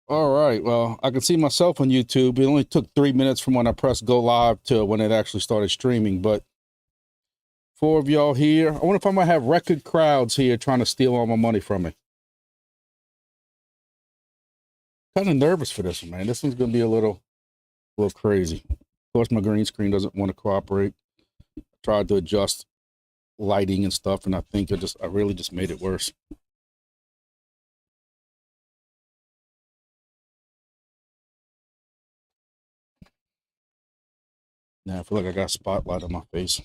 All right. Well, I can see myself on YouTube. It only took 3 minutes from when I pressed go live to when it actually started streaming. But 4 of y'all here. I wonder if I might have record crowds here trying to steal all my money from me. Kind of nervous for this one, man. This one's going to be a little crazy. Of course, my green screen doesn't want to cooperate. I tried to adjust lighting and stuff, and I think I really just made it worse. Now I feel like I got a spotlight on my face.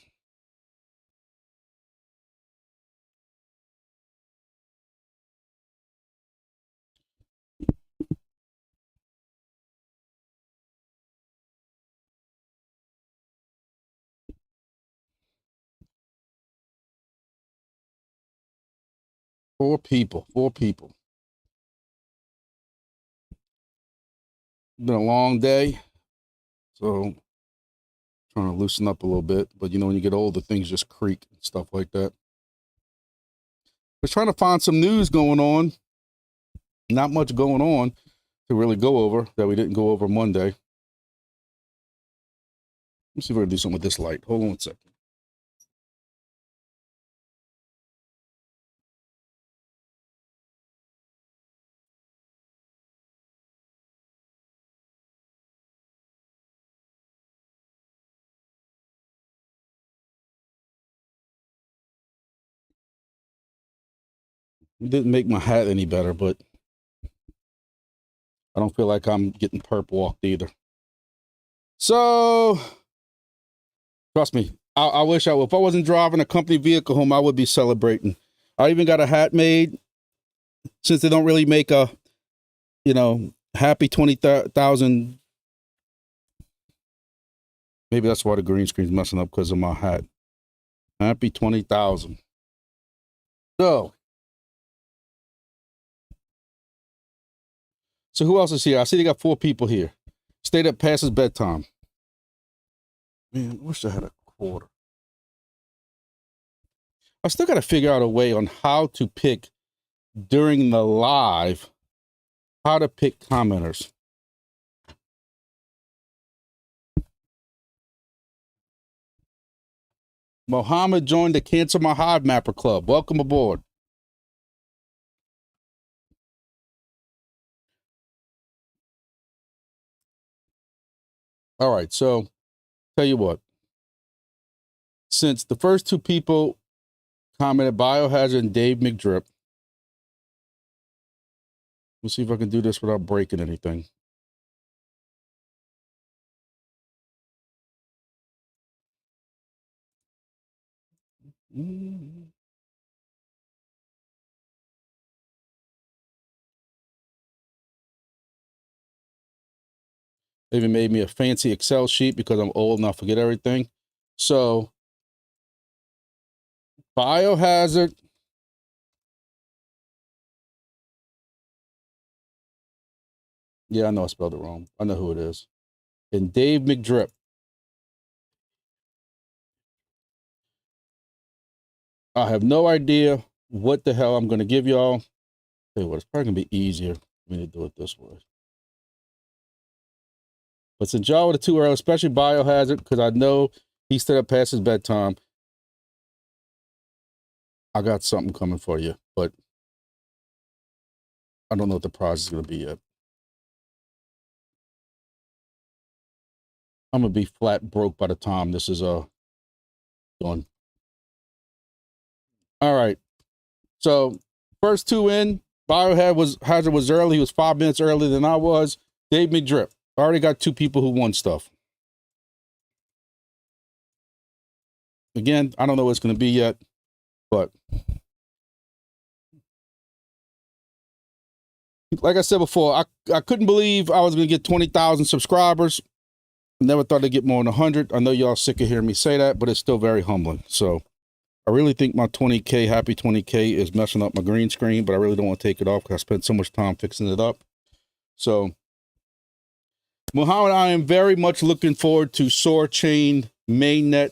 Four people. Been a long day, so trying to loosen up a little bit. But you know, when you get older, things just creak and stuff like that. Was trying to find some news going on. Not much going on to really go over that we didn't go over Monday. Let's see if I can do something with this light. Hold on 1 second. It didn't make my hat any better, but I don't feel like I'm getting perp walked either. So, trust me, I wish if I wasn't driving a company vehicle home, I would be celebrating. I even got a hat made, since they don't really make a, happy 20,000. Maybe that's why the green screen's messing up, because of my hat. Happy 20,000. So who else is here? I see they got 4 people here. Stayed up past his bedtime. Man, I wish I had a quarter. I still got to figure out a way on how to pick during the live, how to pick commenters. Mohammed joined the Cancel My Hive Mapper Club. Welcome aboard. All right, so tell you what. Since the first 2 people commented, Bioharzrd and DaveMcdrip, let's see if I can do this without breaking anything. They even made me a fancy Excel sheet because I'm old and I forget everything. So, Bioharzrd. Yeah, I know I spelled it wrong. I know who it is. And DaveMcdrip. I have no idea what the hell I'm going to give y'all. Tell you what, it's probably going to be easier for me to do it this way. But since y'all were too early, especially Bioharzrd, because I know he stayed up past his bedtime, I got something coming for you. But I don't know what the prize is going to be yet. I'm going to be flat broke by the time this is done. All right. So first 2 in, Bioharzrd was early. He was 5 minutes earlier than I was. DaveMcdrip. I already got 2 people who won stuff. Again, I don't know what it's going to be yet, but like I said before, I couldn't believe I was going to get 20,000 subscribers. Never thought I'd get more than 100. I know y'all sick of hearing me say that, but it's still very humbling. So I really think my 20K, happy 20K is messing up my green screen, but I really don't want to take it off because I spent so much time fixing it up. So, Muhammad, I am very much looking forward to Soar Chain mainnet.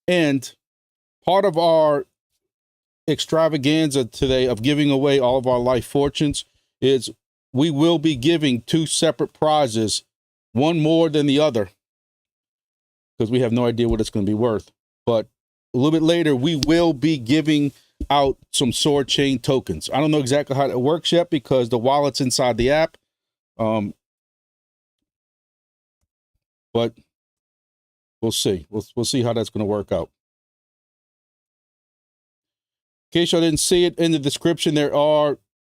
And part of our extravaganza today of giving away all of our life fortunes is we will be giving 2 separate prizes, one more than the other, because we have no idea what it's going to be worth. But a little bit later, we will be giving out some sword chain tokens. I don't know exactly how it works yet because the wallet's inside the app. But we'll see. We'll see how that's going to work out. In case y'all didn't see it in the description,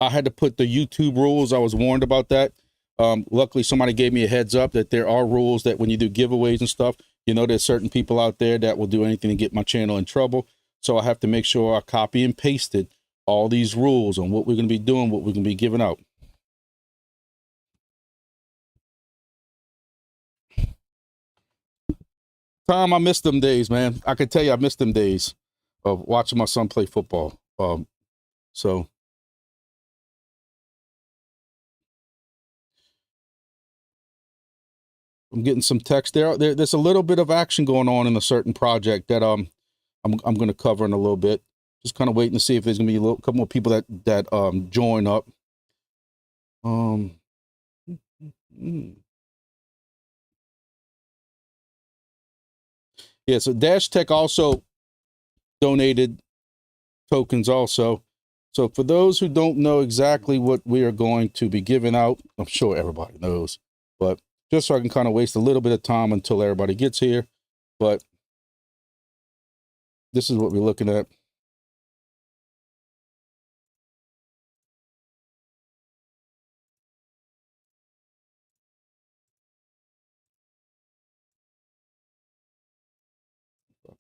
I had to put the YouTube rules. I was warned about that. Luckily, somebody gave me a heads up that there are rules that when you do giveaways and stuff, you know, there's certain people out there that will do anything to get my channel in trouble. So I have to make sure I copy and pasted all these rules on what we're going to be doing, what we're going to be giving out. Tom, I missed them days, man. I can tell you I missed them days of watching my son play football. So I'm getting some text there's a little bit of action going on in a certain project that I'm going to cover in a little bit. Just kind of waiting to see if there's going to be a couple more people that join up. Yeah, so Dash Tech also donated tokens also. So for those who don't know exactly what we are going to be giving out, I'm sure everybody knows, but just so I can kind of waste a little bit of time until everybody gets here. But this is what we're looking at.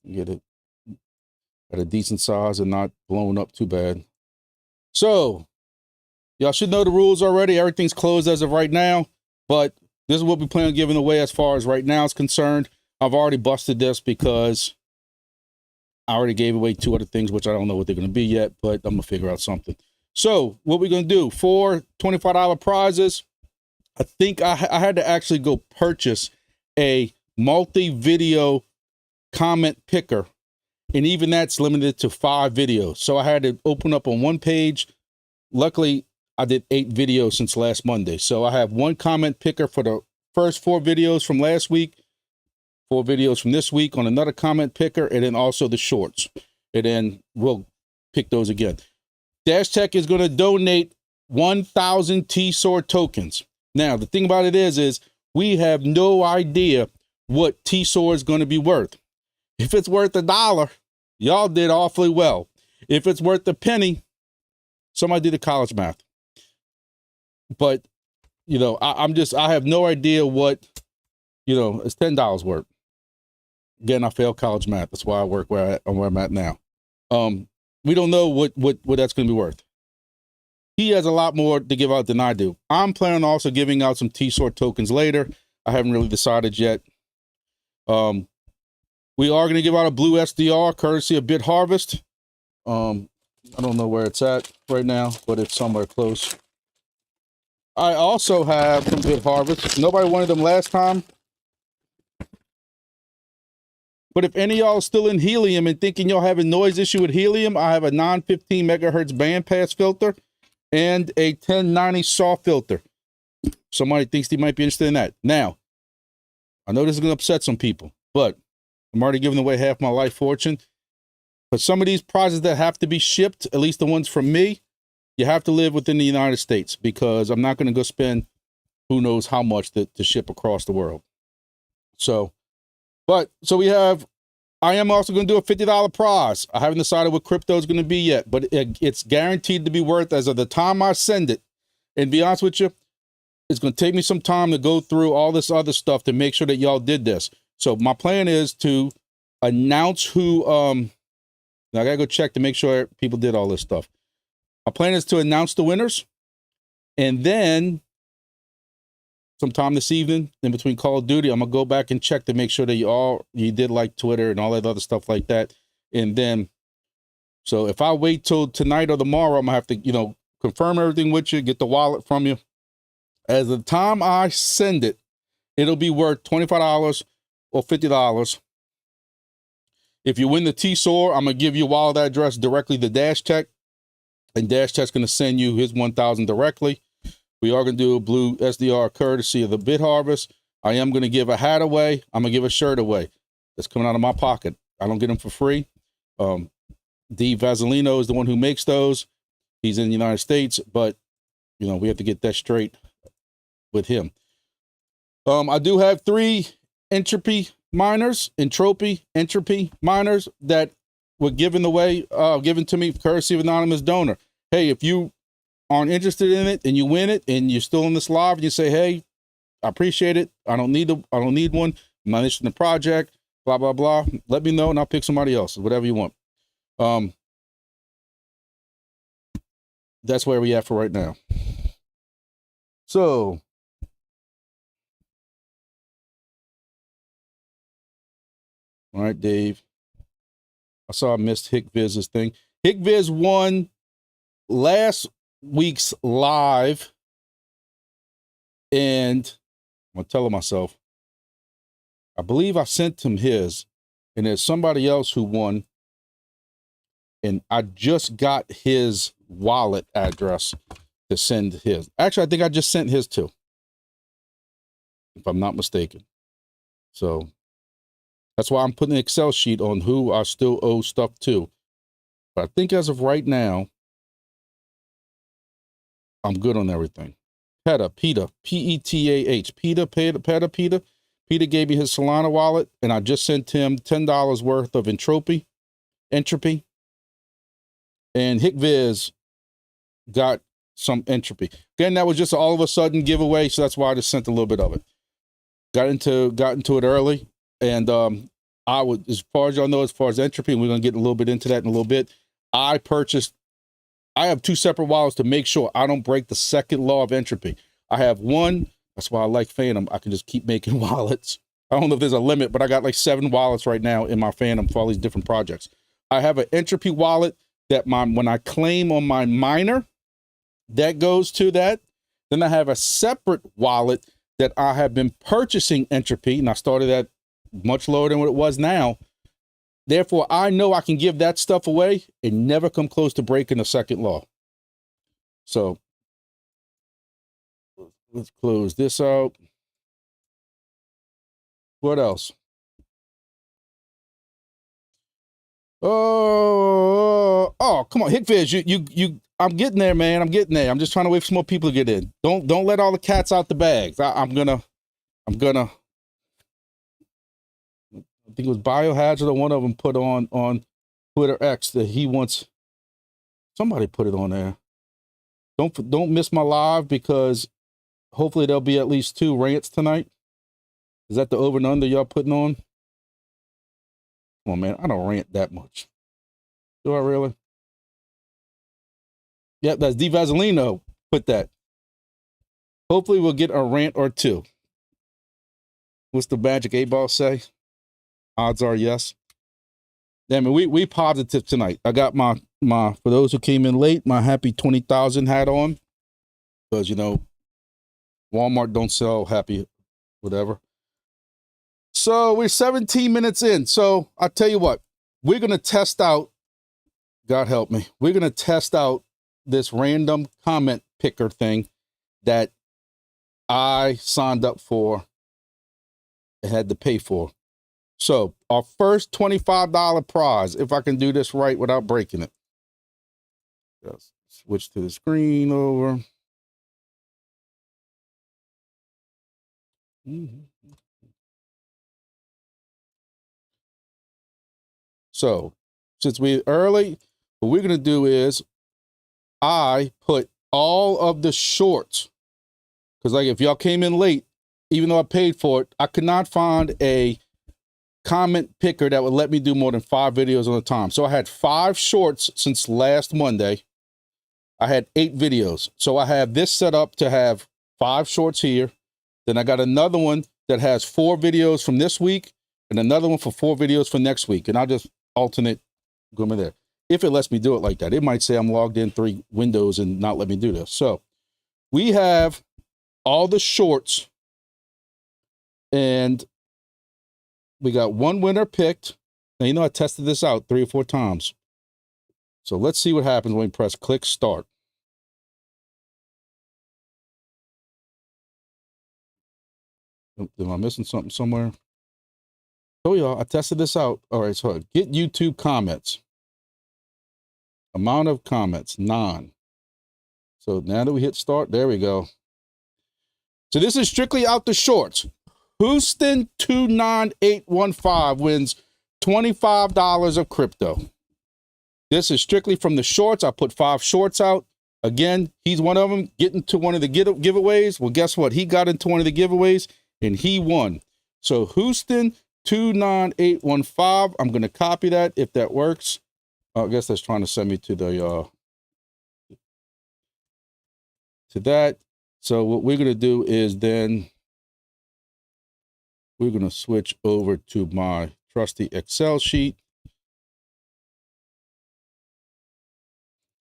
Get it at a decent size and not blown up too bad. So y'all should know the rules already. Everything's closed as of right now, but this is what we plan on giving away as far as right now is concerned. I've already busted this because I already gave away 2 other things, which I don't know what they're going to be yet, but I'm going to figure out something. So what we're going to do, 4 $25 prizes. I think I had to actually go purchase a multi-video comment picker, and even that's limited to 5 videos. So I had to open up on one page. Luckily, I did 8 videos since last Monday. So I have 1 comment picker for the first 4 videos from last week, 4 videos from this week on another comment picker, and then also the shorts. And then we'll pick those again. Dash Tech is going to donate 1,000 T-Sword tokens. Now, the thing about it is we have no idea what T-Sword is going to be worth. If it's worth $1, y'all did awfully well. If it's worth a penny, somebody did the college math. But, you know, I have no idea what, you know, it's $10 worth. Again, I failed college math. That's why I work where I'm at now. We don't know what that's going to be worth. He has a lot more to give out than I do. I'm planning on also giving out some T-Sword tokens later. I haven't really decided yet. We are going to give out a blue SDR courtesy of Bioharzrd. I don't know where it's at right now, but it's somewhere close. I also have some Bioharzrd. Nobody wanted them last time. But if any of y'all are still in helium and thinking y'all have a noise issue with helium, I have a non-15 megahertz bandpass filter and a 1090 SAW filter. Somebody thinks they might be interested in that. Now, I know this is going to upset some people, but I'm already giving away half my life fortune. But some of these prizes that have to be shipped, at least the ones from me, you have to live within the United States because I'm not going to go spend who knows how much to ship across the world. So I am also going to do a $50 prize. I haven't decided what crypto is going to be yet, but it's guaranteed to be worth as of the time I send it. And to be honest with you, it's going to take me some time to go through all this other stuff to make sure that y'all did this. So my plan is to announce who, now I got to go check to make sure people did all this stuff. My plan is to announce the winners, and then sometime this evening, in between Call of Duty, I'm gonna go back and check to make sure that you did like Twitter and all that other stuff like that. And then, so if I wait till tonight or tomorrow, I'm gonna have to, you know, confirm everything with you, get the wallet from you. As of the time I send it, it'll be worth $25 or $50. If you win the T-Sword, I'm gonna give you a wallet address directly to Dash Tech, and Dash Tech's gonna send you his 1,000 directly. We are going to do a blue SDR courtesy of the Bit Harvest. I am going to give a hat away. I'm going to give a shirt away. That's coming out of my pocket. I don't get them for free. D. Vazzolino is the one who makes those. He's in the United States, but, you know, we have to get that straight with him. I do have 3 Entropy miners, Entropy miners that were given to me courtesy of anonymous donor. Hey, if you aren't interested in it and you win it and you're still in this live and you say, hey, I appreciate it. I don't need one. I'm not interested in the project, blah, blah, blah. Let me know and I'll pick somebody else, whatever you want. That's where we at for right now. So, all right, Dave. I saw I missed HikViz's thing. HikViz won last week's live, and I'm telling myself, I believe I sent him his, and there's somebody else who won, and I just got his wallet address to send his. Actually, I think I just sent his too, if I'm not mistaken. So that's why I'm putting an Excel sheet on who I still owe stuff to. But I think as of right now, I'm good on everything. Petah, P-E-T-A-H. Petah gave me his Solana wallet, and I just sent him $10 worth of Entropy. And HikViz got some Entropy. Again, that was just all of a sudden giveaway, so that's why I just sent a little bit of it. Got into it early, and I would, as far as y'all know, as far as Entropy, and we're gonna get a little bit into that in a little bit. I have 2 separate wallets to make sure I don't break the second law of Entropy. I have one, that's why I like Phantom. I can just keep making wallets. I don't know if there's a limit, but I got like 7 wallets right now in my Phantom for all these different projects. I have an Entropy wallet that when I claim on my miner, that goes to that. Then I have a separate wallet that I have been purchasing Entropy, and I started at much lower than what it was now. Therefore, I know I can give that stuff away and never come close to breaking the second law. So let's close this out. What else? Oh, come on, HikViz, I'm getting there, man. I'm getting there. I'm just trying to wait for some more people to get in. Don't let all the cats out the bags. I'm gonna. I think it was Bioharzrd or one of them put on Twitter X that he wants. Somebody put it on there. Don't miss my live, because hopefully there'll be at least 2 rants tonight. Is that the over and under y'all putting on? Come on, man. I don't rant that much. Do I really? Yep, that's D. Vazzolino put that. Hopefully we'll get a rant or 2. What's the magic 8-ball say? Odds are yes. Damn it, we positive tonight. I got my for those who came in late, my happy 20,000 hat on, because you know Walmart don't sell happy whatever. So we're 17 minutes in. So I tell you what, we're gonna test out. God help me. We're gonna test out this random comment picker thing that I signed up for and had to pay for. So our first $25 prize, if I can do this right without breaking it. Just switch to the screen over. So since we're early, what we're going to do is I put all of the shorts, because like if y'all came in late, even though I paid for it, I could not find a comment picker that would let me do more than 5 videos on a time. So I had 5 shorts since last Monday. I had 8 videos. So I have this set up to have 5 shorts here. Then I got another one that has 4 videos from this week and another one for 4 videos for next week. And I'll just alternate going there. If it lets me do it like that, it might say I'm logged in 3 windows and not let me do this. So we have all the shorts, and we got 1 winner picked. Now, you know, I tested this out 3 or 4 times. So let's see what happens when we press click start. Am I missing something somewhere? Oh, y'all, I tested this out. All right, so get YouTube comments. Amount of comments, none. So now that we hit start, there we go. So this is strictly out the shorts. Hoostin 29815 wins $25 of crypto. This is strictly from the shorts. I put 5 shorts out. Again, he's one of them getting to one of the giveaways. Well, guess what? He got into one of the giveaways and he won. So Hoostin 29815. I'm going to copy that if that works. I guess that's trying to send me to the to that. So what we're going to do is then we're going to switch over to my trusty Excel sheet.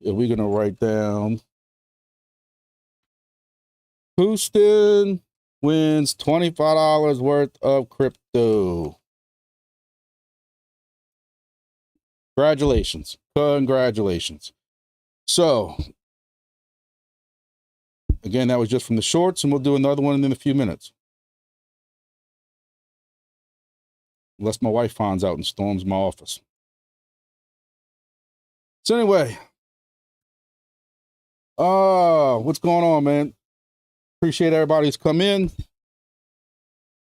And we're going to write down Hoostin wins $25 worth of crypto. Congratulations. Congratulations. So, again, that was just from the shorts, and we'll do another one in a few minutes. Unless my wife finds out and storms my office. So anyway, what's going on, man? Appreciate everybody who's come in.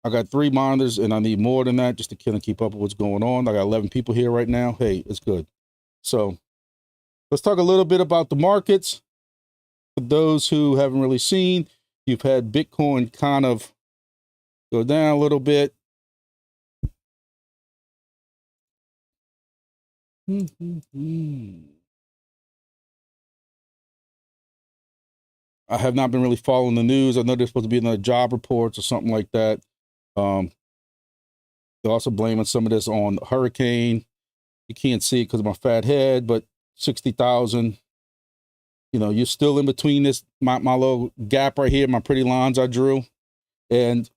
I got 3 monitors, and I need more than that just to kind of keep up with what's going on. I got 11 people here right now. Hey, it's good. So let's talk a little bit about the markets. For those who haven't really seen, you've had Bitcoin kind of go down a little bit. I have not been really following the news. I know there's supposed to be another job reports or something like that. They're also blaming some of this on the hurricane. You can't see it because of my fat head, but 60,000. You know, you're still in between this, my little gap right here, my pretty lines I drew. And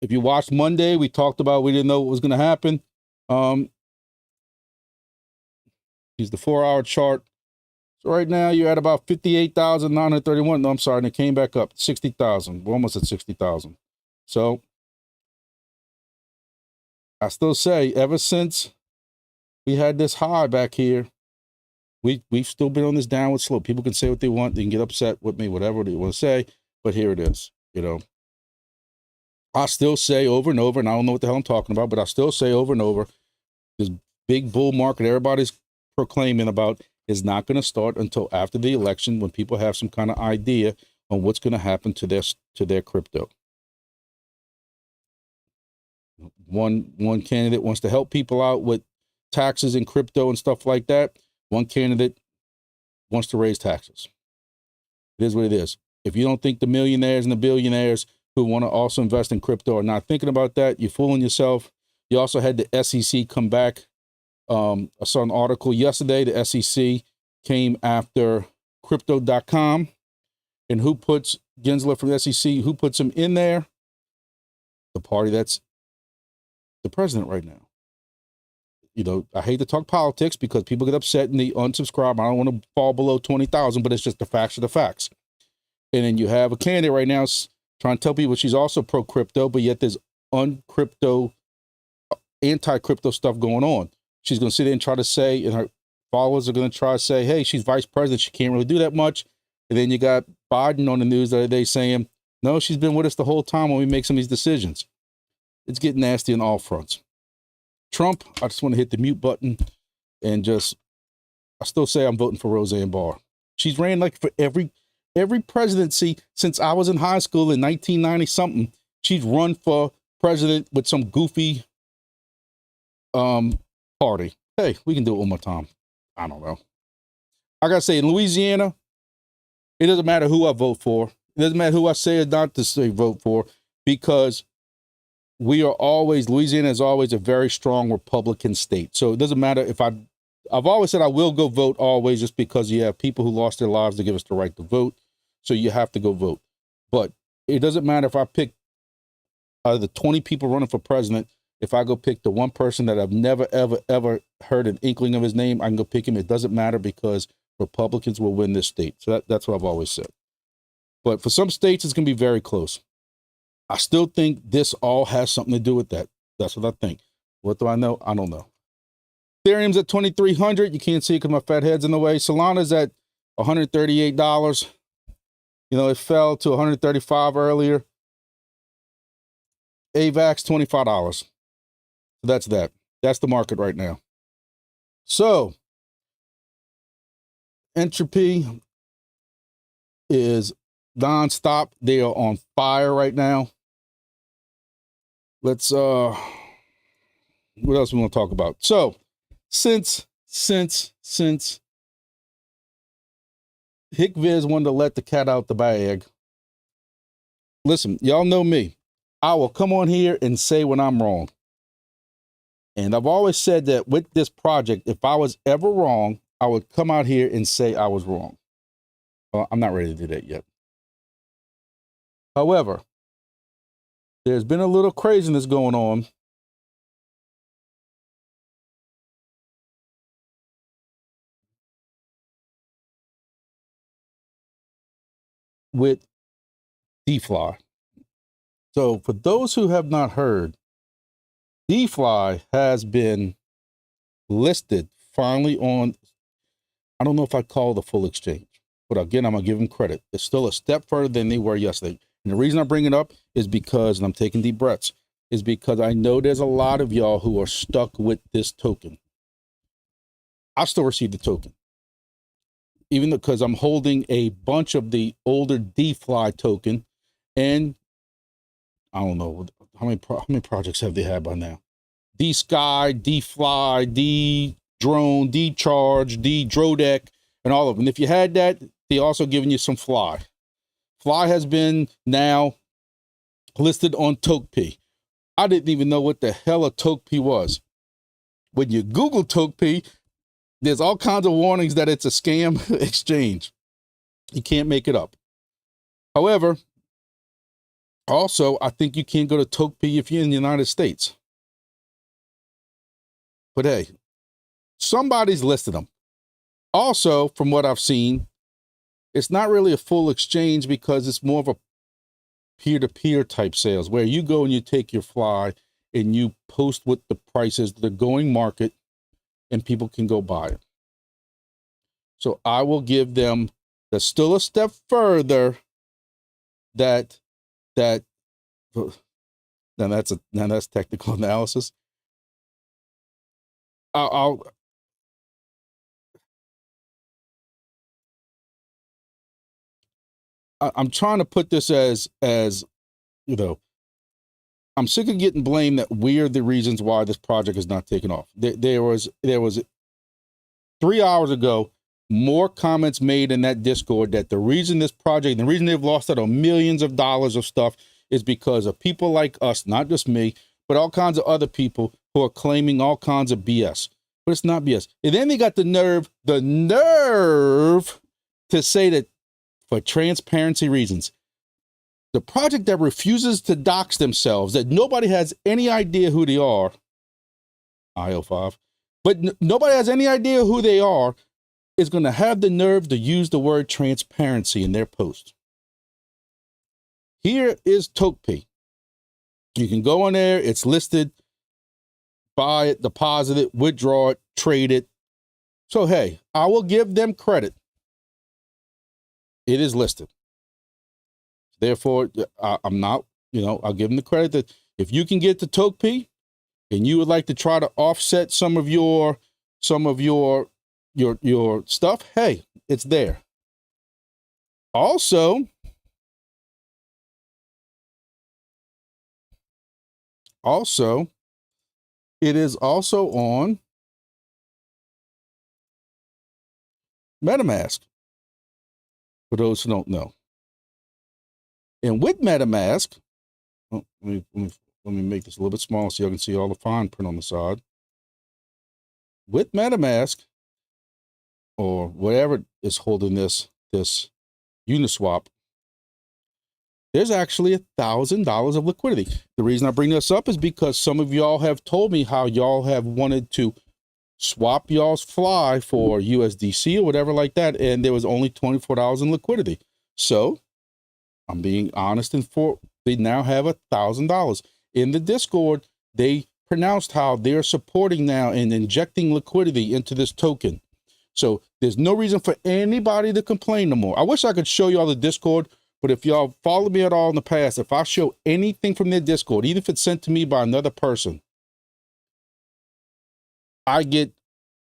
if you watched Monday, we talked about we didn't know what was going to happen. Here's the 4-hour chart. So right now you're at about 58,931. No, I'm sorry, and it came back up 60,000. We're almost at 60,000. So I still say, ever since we had this high back here, we've still been on this downward slope. People can say what they want. They can get upset with me, whatever they want to say, but here it is. You know, I still say over and over, and I don't know what the hell I'm talking about, but I still say over and over, this big bull market everybody's proclaiming about is not going to start until after the election, when people have some kind of idea on what's going to happen to their crypto. One candidate wants to help people out with taxes and crypto and stuff like that. One candidate wants to raise taxes. It is what it is. If you don't think the millionaires and the billionaires who want to also invest in crypto are not thinking about that, you're fooling yourself. You also had the SEC come back. I saw an article yesterday. The SEC came after crypto.com, and who puts Gensler from the SEC? Who puts him in there? The party that's the president right now. You know, I hate to talk politics because people get upset and they unsubscribe. I don't want to fall below 20,000, but it's just the facts are the facts. And then you have a candidate right now trying to tell people she's also pro crypto, but yet there's uncrypto, anti-crypto stuff going on. She's going to sit there and try to say, and her followers are going to try to say, hey, she's vice president. She can't really do that much. And then you got Biden on the news the other day saying, no, she's been with us the whole time when we make some of these decisions. It's getting nasty on all fronts. Trump, I just want to hit the mute button and I still say I'm voting for Roseanne Barr. She's ran like for every presidency since I was in high school in 1990 something. She's run for president with some goofy party. Hey, we can do it one more time. I don't know. I gotta say, in Louisiana, it doesn't matter who I vote for. It doesn't matter who I say or not to say vote for, because Louisiana is always a very strong Republican state. So it doesn't matter if I've always said I will go vote always, just because you have people who lost their lives to give us the right to vote. So you have to go vote. But it doesn't matter if I pick out of the 20 people running for president, if I go pick the one person that I've never, ever, ever heard an inkling of his name, I can go pick him. It doesn't matter, because Republicans will win this state. So that's what I've always said. But for some states, it's going to be very close. I still think this all has something to do with that. That's what I think. What do I know? I don't know. Ethereum's at 2,300. You can't see it because my fat head's in the way. Solana's at $138. You know, it fell to 135 earlier. AVAX, $25. So that's that. That's the market right now. So, Entropy is nonstop. They are on fire right now. Let's, what else we want to talk about? So, since HikViz wanted to let the cat out the bag, listen, y'all know me. I will come on here and say when I'm wrong. And I've always said that with this project, if I was ever wrong, I would come out here and say I was wrong. Well, I'm not ready to do that yet. However, there's been a little craziness going on with DeFi. So for those who have not heard, DeFi has been listed finally on, I don't know if I call the full exchange, but again, I'm going to give them credit. It's still a step further than they were yesterday. And the reason I bring it up is because, and I'm taking deep breaths, is because I know there's a lot of y'all who are stuck with this token. I still receive the token, even because I'm holding a bunch of the older DeFi token, and I don't know how many projects have they had by now. D-Sky, D-Fly, D-Drone, D-Charge, D-Drodec, and all of them. And if you had that, they also giving you some Fly. Fly has been now listed on TokeP. I didn't even know what the hell a TokeP was. When you Google TokeP, there's all kinds of warnings that it's a scam exchange. You can't make it up. However, also, I think you can't go to TokeP if you're in the United States. But hey, somebody's listed them. Also, from what I've seen, it's not really a full exchange because it's more of a peer-to-peer type sales where you go and you take your Fly and you post what the price is, the going market, and people can go buy it. So I will give them, that's still a step further, now that's technical analysis. I'm trying to put this as you know, I'm sick of getting blamed that we're the reasons why this project is not taking off. There was 3 hours ago more comments made in that Discord that the reason this project, the reason they've lost out on millions of dollars of stuff is because of people like us, not just me, but all kinds of other people who are claiming all kinds of BS. But it's not BS. And then they got the nerve to say that for transparency reasons, the project that refuses to dox themselves, that nobody has any idea who they are, IO5, but nobody has any idea who they are, is going to have the nerve to use the word transparency in their post. Here is TokeP. You can go on there. It's listed. Buy it, deposit it, withdraw it, trade it. So, hey, I will give them credit. It is listed. Therefore, I'm not, I'll give them the credit that if you can get to TokeP and you would like to try to offset some of your stuff, hey, it's there. Also, it is also on MetaMask, for those who don't know. And with MetaMask, let me make this a little bit smaller so you can see all the fine print on the side. With MetaMask, or whatever is holding this Uniswap, there's actually $1,000 of liquidity. The reason I bring this up is because some of y'all have told me how y'all have wanted to swap y'all's Fly for USDC or whatever like that, and there was only $24 in liquidity. So I'm being honest and They now have $1,000. In the Discord, they pronounced how they're supporting now and injecting liquidity into this token. So there's no reason for anybody to complain no more. I wish I could show you all the Discord, but if y'all follow me at all in the past, if I show anything from their Discord, even if it's sent to me by another person, I get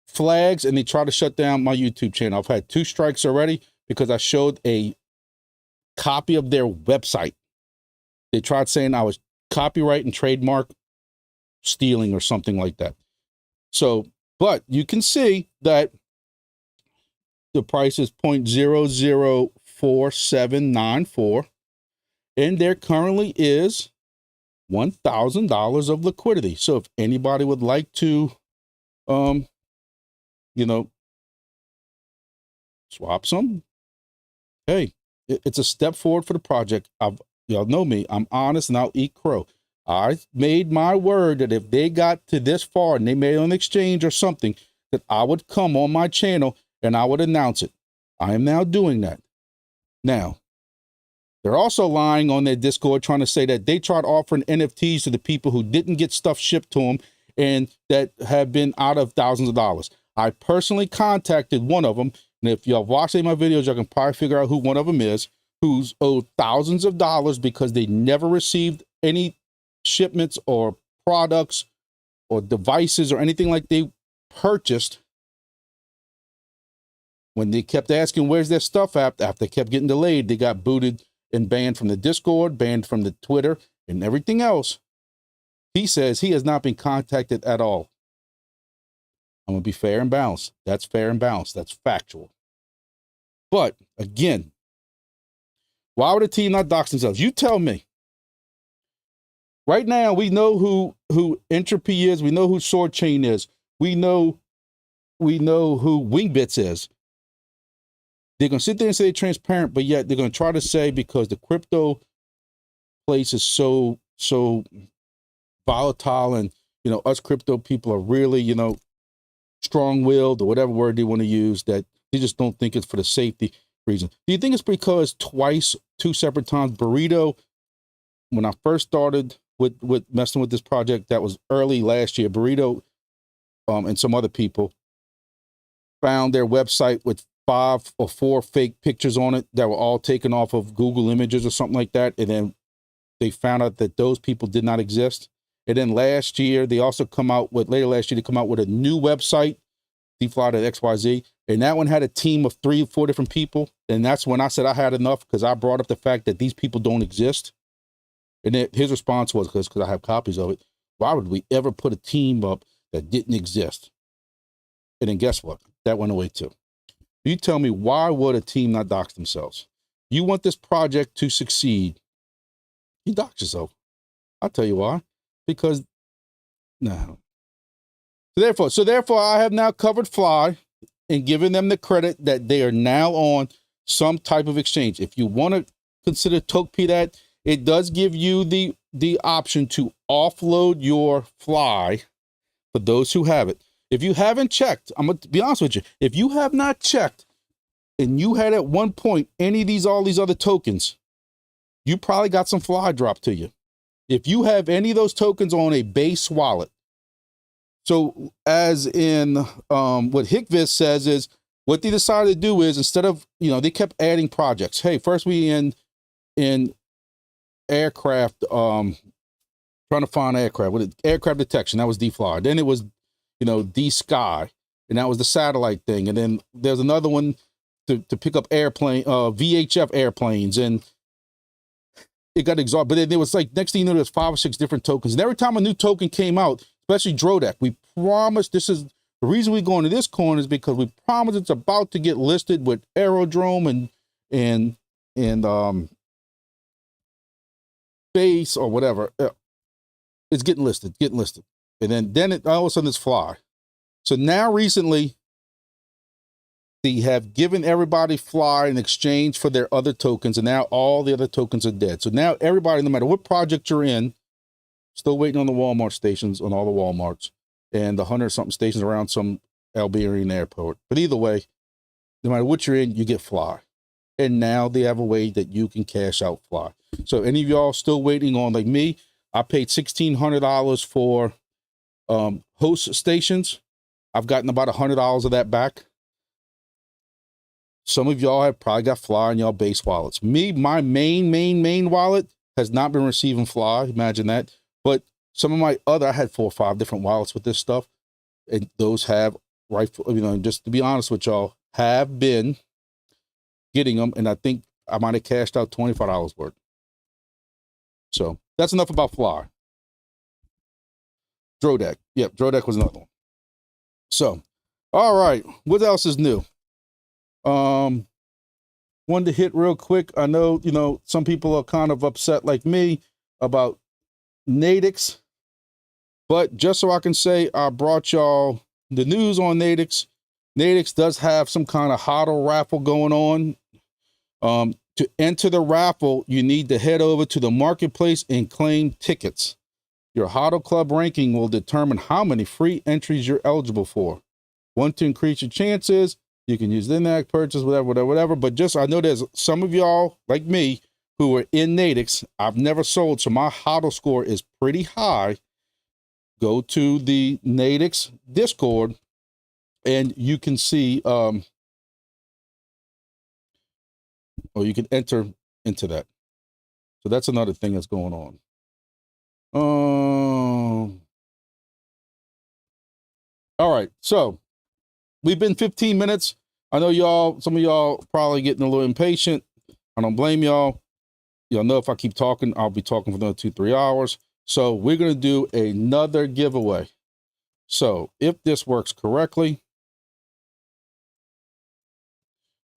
flags and they try to shut down my YouTube channel. I've had 2 strikes already because I showed a copy of their website. They tried saying I was copyright and trademark stealing or something like that. So, but you can see that the price is 0.004794, and there currently is $1,000 of liquidity. So if anybody would like to, you know, swap some, hey, it's a step forward for the project. Y'all know me, I'm honest and I'll eat crow. I made my word that if they got to this far and they made an exchange or something, that I would come on my channel and I would announce it. I am now doing that. Now, they're also lying on their Discord trying to say that they tried offering NFTs to the people who didn't get stuff shipped to them and that have been out of thousands of dollars. I personally contacted one of them, and if y'all watch any of my videos, y'all can probably figure out who one of them is, who's owed thousands of dollars because they never received any shipments or products or devices or anything like they purchased. When they kept asking where's their stuff at, after they kept getting delayed, they got booted and banned from the Discord, banned from the Twitter and everything else. He says he has not been contacted at all. I'm gonna be fair and balanced. That's fair and balanced. That's factual. But again, why would a team not dox themselves? You tell me. Right now, we know who Entropy is. We know who Sword Chain is. We know who Wingbits is. They're going to sit there and say they're transparent, but yet they're going to try to say because the crypto place is so volatile and, you know, us crypto people are really, you know, strong-willed or whatever word they want to use, that they just don't think it's for the safety reason. Do you think it's because twice, 2 separate times, Burrito, when I first started with messing with this project, that was early last year, Burrito and some other people found their website with 5 or 4 fake pictures on it that were all taken off of Google Images or something like that. And then they found out that those people did not exist. And then last year, they also later last year, they come out with a new website, DFly.xyz. And that one had a team of 3 or 4 different people. And that's when I said I had enough, because I brought up the fact that these people don't exist. And then his response was, because I have copies of it, why would we ever put a team up that didn't exist? And then guess what? That went away too. You tell me, why would a team not dox themselves? You want this project to succeed, you dox yourself. I'll tell you why. Because, no. So therefore, I have now covered Fly and given them the credit that they are now on some type of exchange. If you want to consider Tokp that, it does give you the option to offload your Fly for those who have it. If you haven't checked, I'm going to be honest with you. If you have not checked and you had at one point all these other tokens, you probably got some Fly dropped to you. If you have any of those tokens on a base wallet. So as in what HikViz says is, what they decided to do is, instead of, you know, they kept adding projects. Hey, first we in aircraft, trying to find aircraft. With aircraft detection, that was DFly. Then it was, you know, D-Sky, and that was the satellite thing. And then there's another one to pick up VHF airplanes, and it got exhausted. But then there was, like, next thing you know, there's 5 or 6 different tokens. And every time a new token came out, especially Drodek, we promised, this is the reason we go into this coin, is because we promised it's about to get listed with Aerodrome and Base or whatever. It's getting listed. And then it, all of a sudden it's Fly. So now recently, they have given everybody Fly in exchange for their other tokens, and now all the other tokens are dead. So now everybody, no matter what project you're in, still waiting on the Walmart stations, on all the Walmarts, and the 100-something stations around some Albanian airport. But either way, no matter what you're in, you get Fly. And now they have a way that you can cash out Fly. So any of y'all still waiting on, like me, I paid $1,600 for host stations. I've gotten about $100 of that back. Some of y'all have probably got Fly in y'all base wallets. Me, my main wallet has not been receiving Fly. Imagine that. But some of my other, I had 4 or 5 different wallets with this stuff. And those have, just to be honest with y'all, have been getting them. And I think I might have cashed out $25 worth. So that's enough about Fly. Drodek. Yep, Drodek was another one. So, all right. What else is new? Wanted to hit real quick. I know, some people are kind of upset like me about Nadix, but just so I can say, I brought y'all the news on Nadix. Nadix does have some kind of HODL raffle going on. To enter the raffle, you need to head over to the marketplace and claim tickets. Your HODL Club ranking will determine how many free entries you're eligible for. Want to increase your chances? You can use the in-app purchase, whatever. But just, I know there's some of y'all like me who are in Nadix. I've never sold, so my HODL score is pretty high. Go to the Nadix Discord and you can see, or you can enter into that. So that's another thing that's going on. All right, so we've been 15 minutes. I know some of y'all probably getting a little impatient. I don't blame y'all. Y'all know if I keep talking, I'll be talking for another 2-3 hours. So we're going to do another giveaway. So if this works correctly,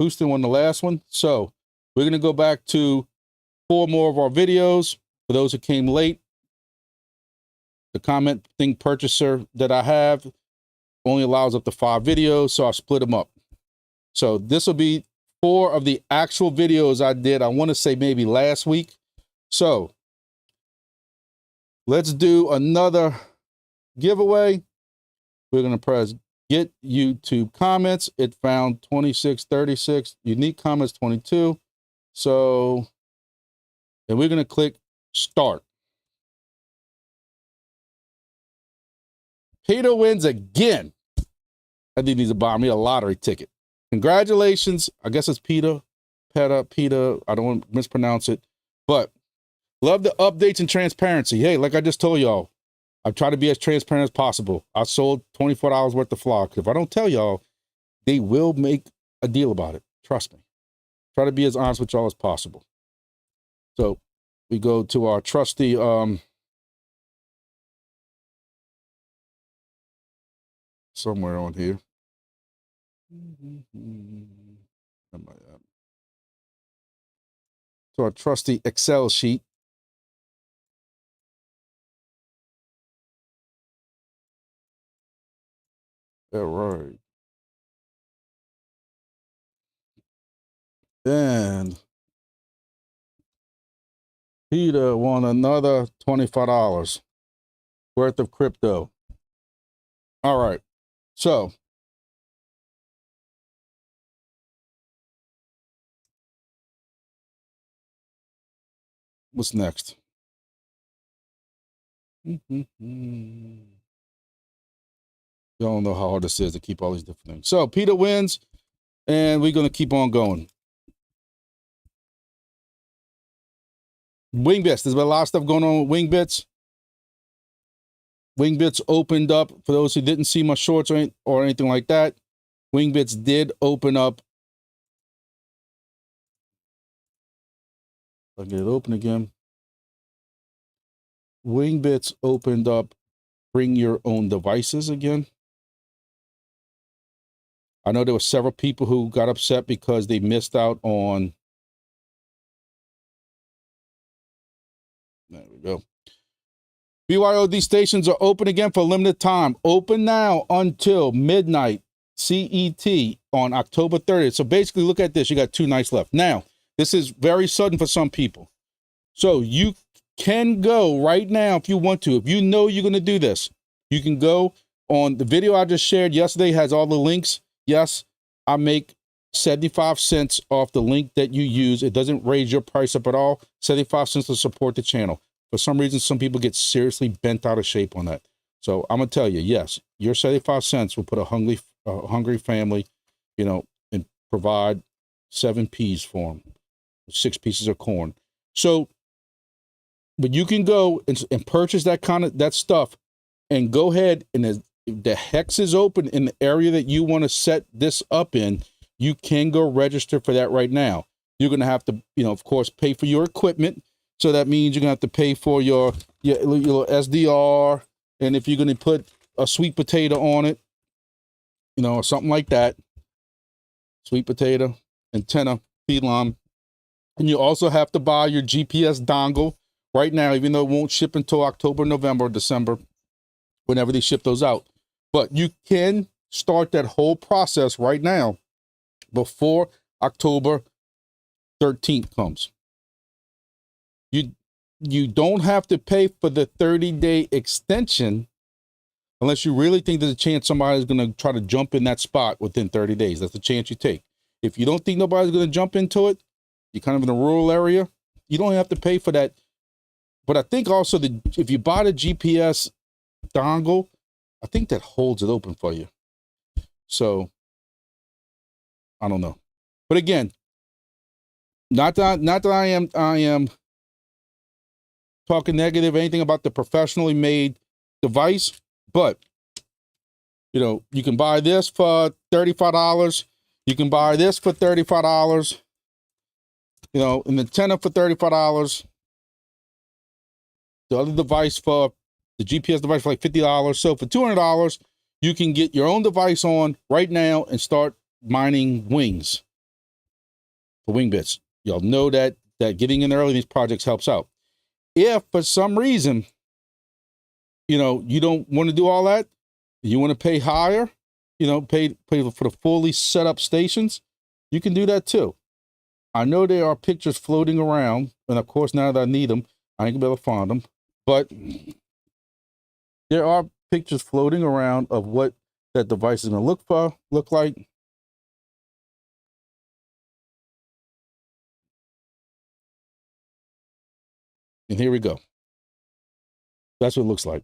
Hoostin won the last one. So we're going to go back to 4 more of our videos. For those who came late, the comment thing purchaser that I have only allows up to 5 videos, so I split them up. So this will be 4 of the actual videos I did, I want to say maybe last week. So let's do another giveaway. We're going to press get YouTube comments. It found 2636, unique comments 22. So, and we're going to click start. Petah wins again. I think he needs to buy me a lottery ticket. Congratulations. I guess it's Petah. I don't want to mispronounce it. But love the updates and transparency. Hey, like I just told y'all, I've tried to be as transparent as possible. I sold $24 worth of flock. If I don't tell y'all, they will make a deal about it. Trust me. Try to be as honest with y'all as possible. So we go to our trusty somewhere on here. So our trusty Excel sheet. All right. And Petah won another $25 worth of crypto. All right. So what's next? Y'all know how hard this is to keep all these different things. So Petah wins, and we're going to keep on going. Wingbits. There's been a lot of stuff going on with Wingbits. Wingbits opened up, for those who didn't see my shorts or anything like that, Wingbits did open up. I'll get it open again. Wingbits opened up bring your own devices again. I know there were several people who got upset because they missed out on. There we go. BYOD stations are open again for a limited time. Open now until midnight CET on October 30th. So basically, look at this. You got 2 nights left. Now, this is very sudden for some people. So you can go right now if you want to. If you know you're going to do this, you can go on the video I just shared yesterday, has all the links. Yes, I make 75 cents off the link that you use. It doesn't raise your price up at all. 75 cents to support the channel. For some reason, some people get seriously bent out of shape on that. So I'm gonna tell you, yes, your 75 cents will put a hungry family, you know, and provide 7 peas for them, 6 pieces of corn. So, but you can go and purchase that stuff, and go ahead, and the hex is open in the area that you want to set this up in. You can go register for that right now. You're gonna have to, you know, of course, pay for your equipment. So that means you're gonna have to pay for your SDR, and if you're gonna put a sweet potato on it, you know, or something like that, sweet potato, antenna, feedline. And you also have to buy your GPS dongle right now, even though it won't ship until October, November, December, whenever they ship those out. But you can start that whole process right now before October 13th comes. You don't have to pay for the 30-day extension unless you really think there's a chance somebody's going to try to jump in that spot within 30 days. That's the chance you take. If you don't think nobody's going to jump into it, you're kind of in a rural area, you don't have to pay for that. But I think also if you buy the GPS dongle, I think that holds it open for you. So I don't know. But again, not that I am talking negative, anything about the professionally made device, but you know, you can buy this for $35. You can buy this for $35. You know, an antenna for $35. The other device for the GPS device for like $50. So for $200, you can get your own device on right now and start mining wings for Wingbits. Y'all know that getting in early in these projects helps out. If for some reason, you know, you don't want to do all that, you want to pay higher, you know, pay for the fully set up stations, you can do that too. I know there are pictures floating around, and of course, now that I need them, I ain't gonna be able to find them, but there are pictures floating around of what that device is gonna look like. And here we go. That's what it looks like.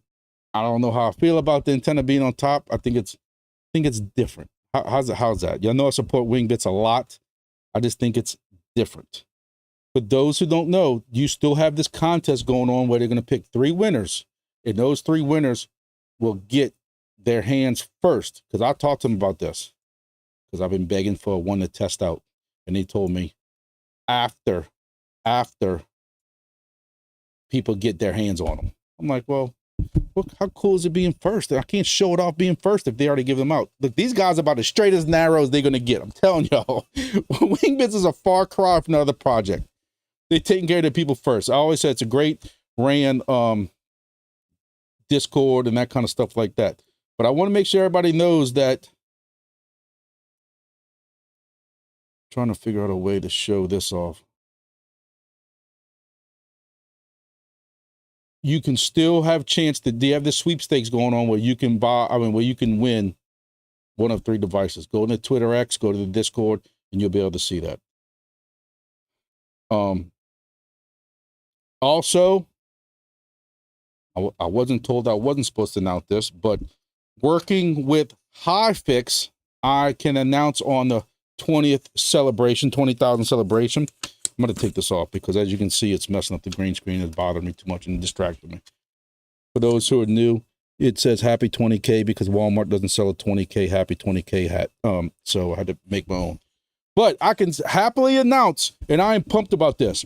I don't know how I feel about the antenna being on top. I think it's different. How's that? Y'all know I support Wingbits a lot. I just think it's different. For those who don't know, you still have this contest going on where they're going to pick 3 winners, and those 3 winners will get their hands first. Because I talked to them about this, because I've been begging for one to test out, and they told me after people get their hands on them. I'm like, well, how cool is it being first? I can't show it off being first if they already give them out. Look, these guys are about as straight as narrow as they're going to get. I'm telling y'all, Wingbits is a far cry from another project. They're taking care of the people first. I always said it's a great ran Discord and that kind of stuff like that. But I want to make sure everybody knows that. I'm trying to figure out a way to show this off. You can still have chance to, they have the sweepstakes going on where you can where you can win one of 3 devices. Go to Twitter X, go to the Discord, and you'll be able to see that. Also, I wasn't told I wasn't supposed to announce this, but working with HikViz, I can announce on the 20th celebration, 20,000 celebration. I'm going to take this off because, as you can see, it's messing up the green screen. It's bothering me too much and distracted me. For those who are new, it says Happy 20K because Walmart doesn't sell a 20K Happy 20K hat. So I had to make my own. But I can happily announce, and I am pumped about this.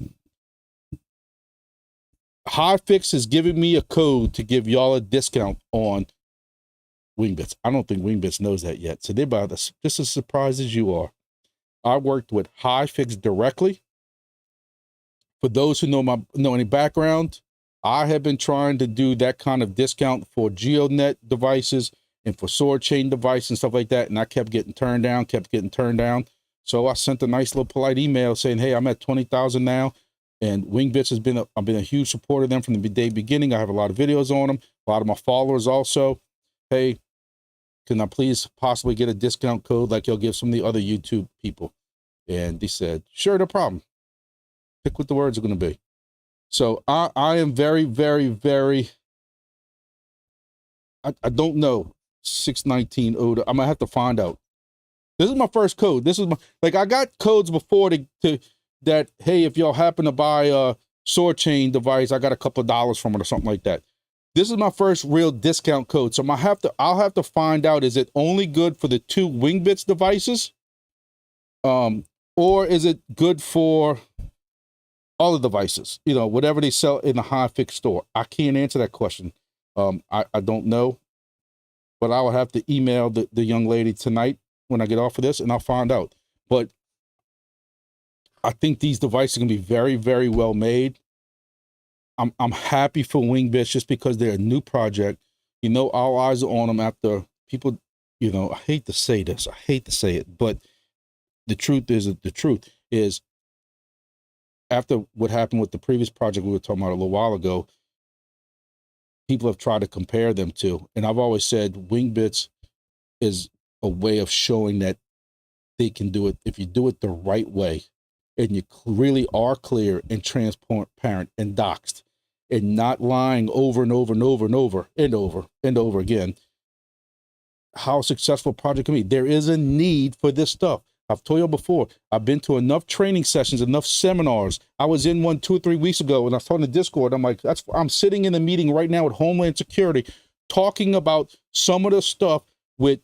HikViz is giving me a code to give y'all a discount on Wingbits. I don't think Wingbits knows that yet. So they're about just as surprised as you are. I worked with HikViz directly. For those who know any background, I have been trying to do that kind of discount for GeoNet devices and for sword chain devices and stuff like that. And I kept getting turned down, So I sent a nice little polite email saying, hey, I'm at 20,000 now. And Wingbits has been, I've been a huge supporter of them from the day beginning. I have a lot of videos on them. A lot of my followers also. Hey, can I please possibly get a discount code like you'll give some of the other YouTube people? And they said, sure, no problem. Pick what the words are going to be. So I am very, very, very, I don't know, 619 ODA. I'm going to have to find out. This is my first code. This is my, like, I got codes before that, hey, if y'all happen to buy a sword chain device, I got a couple of dollars from it or something like that. This is my first real discount code. So I'll have to find out, is it only good for the 2 Wingbits devices? Or is it good for all the devices? You know, whatever they sell in the HikViz store. I can't answer that question. I don't know. But I will have to email the young lady tonight when I get off of this, and I'll find out. But I think these devices can be very, very well made. I'm happy for Wingbits just because they're a new project. You know, all eyes are on them after people, you know, I hate to say this. I hate to say it, but the truth is after what happened with the previous project we were talking about a little while ago, people have tried to compare them to. And I've always said Wingbits is a way of showing that they can do it if you do it the right way. And you really are clear and transparent and doxed and not lying over and over and over and over and over and over again. How successful a project can be. There is a need for this stuff. I've told you before, I've been to enough training sessions, enough seminars. I was in one 2 or 3 weeks ago and I was talking to Discord. I'm like, I'm sitting in a meeting right now with Homeland Security talking about some of the stuff with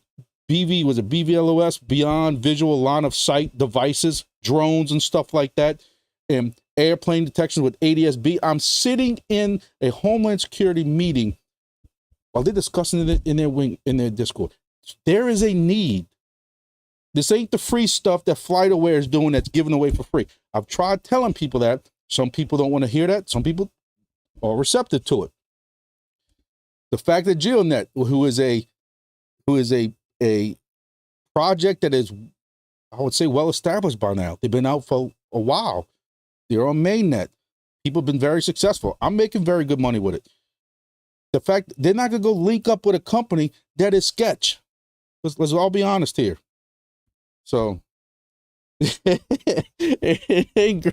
BVLOS, beyond visual line of sight devices, drones and stuff like that, and airplane detection with ADS-B. I'm sitting in a Homeland Security meeting while they're discussing it in their Discord. There is a need. This ain't the free stuff that FlightAware is doing that's given away for free. I've tried telling people that. Some people don't want to hear that. Some people are receptive to it. The fact that GeoNet, who is a project that is, I would say, well established by now. They've been out for a while. They're on mainnet. People have been very successful. I'm making very good money with it. The fact they're not gonna go link up with a company that is sketch. Let's all be honest here. So it ain't,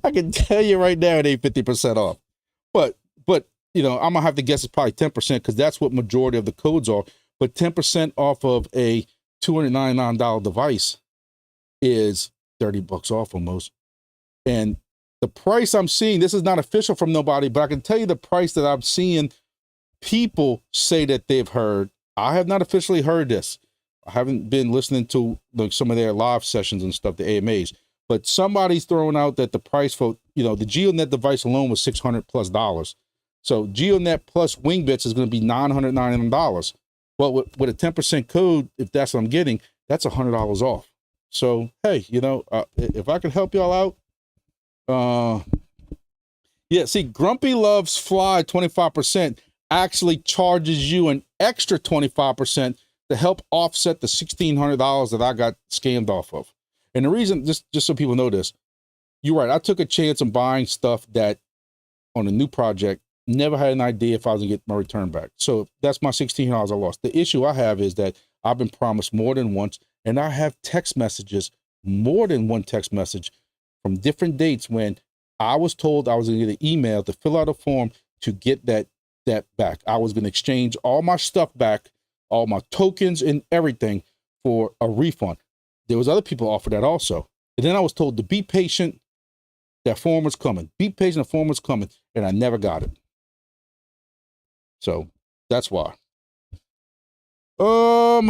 I can tell you right now it ain't 50% off. But you know, I'm gonna have to guess it's probably 10% because that's what majority of the codes are. But 10% off of a $299 device is $30 off almost. And the price I'm seeing, this is not official from nobody, but I can tell you the price that I'm seeing people say that they've heard. I have not officially heard this. I haven't been listening to like some of their live sessions and stuff, the AMAs, but somebody's throwing out that the price for, you know, the GeoNet device alone was $600+. So GeoNet plus Wingbits is going to be $999. Well, with a 10% code, if that's what I'm getting, that's $100 off. So, hey, you know, if I can help y'all out, yeah, see, Grumpy Loves Fly 25% actually charges you an extra 25% to help offset the $1,600 that I got scammed off of. And the reason, just so people know this, you're right, I took a chance on buying stuff that on a new project, never had an idea if I was gonna get my return back. So that's my $1,600 I lost. The issue I have is that I've been promised more than once, and I have text messages, more than one text message from different dates when I was told I was gonna get an email to fill out a form to get that back. I was gonna exchange all my stuff back, all my tokens and everything for a refund. There was other people offered that also. And then I was told to be patient, that form was coming. Be patient, the form was coming, and I never got it. So that's why. So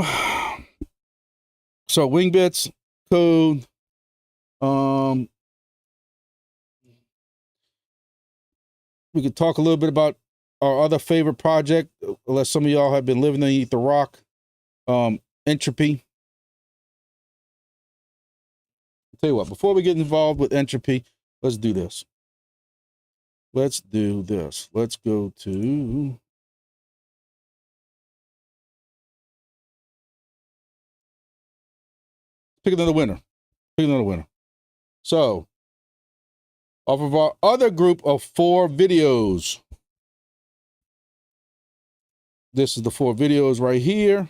Wingbits code. We could talk a little bit about our other favorite project, unless some of y'all have been living underneath the rock. Entropy. I'll tell you what, before we get involved with Entropy, let's do this. Let's do this. Let's go to pick another winner. Pick another winner. So, off of our other group of 4 videos, this is the 4 videos right here.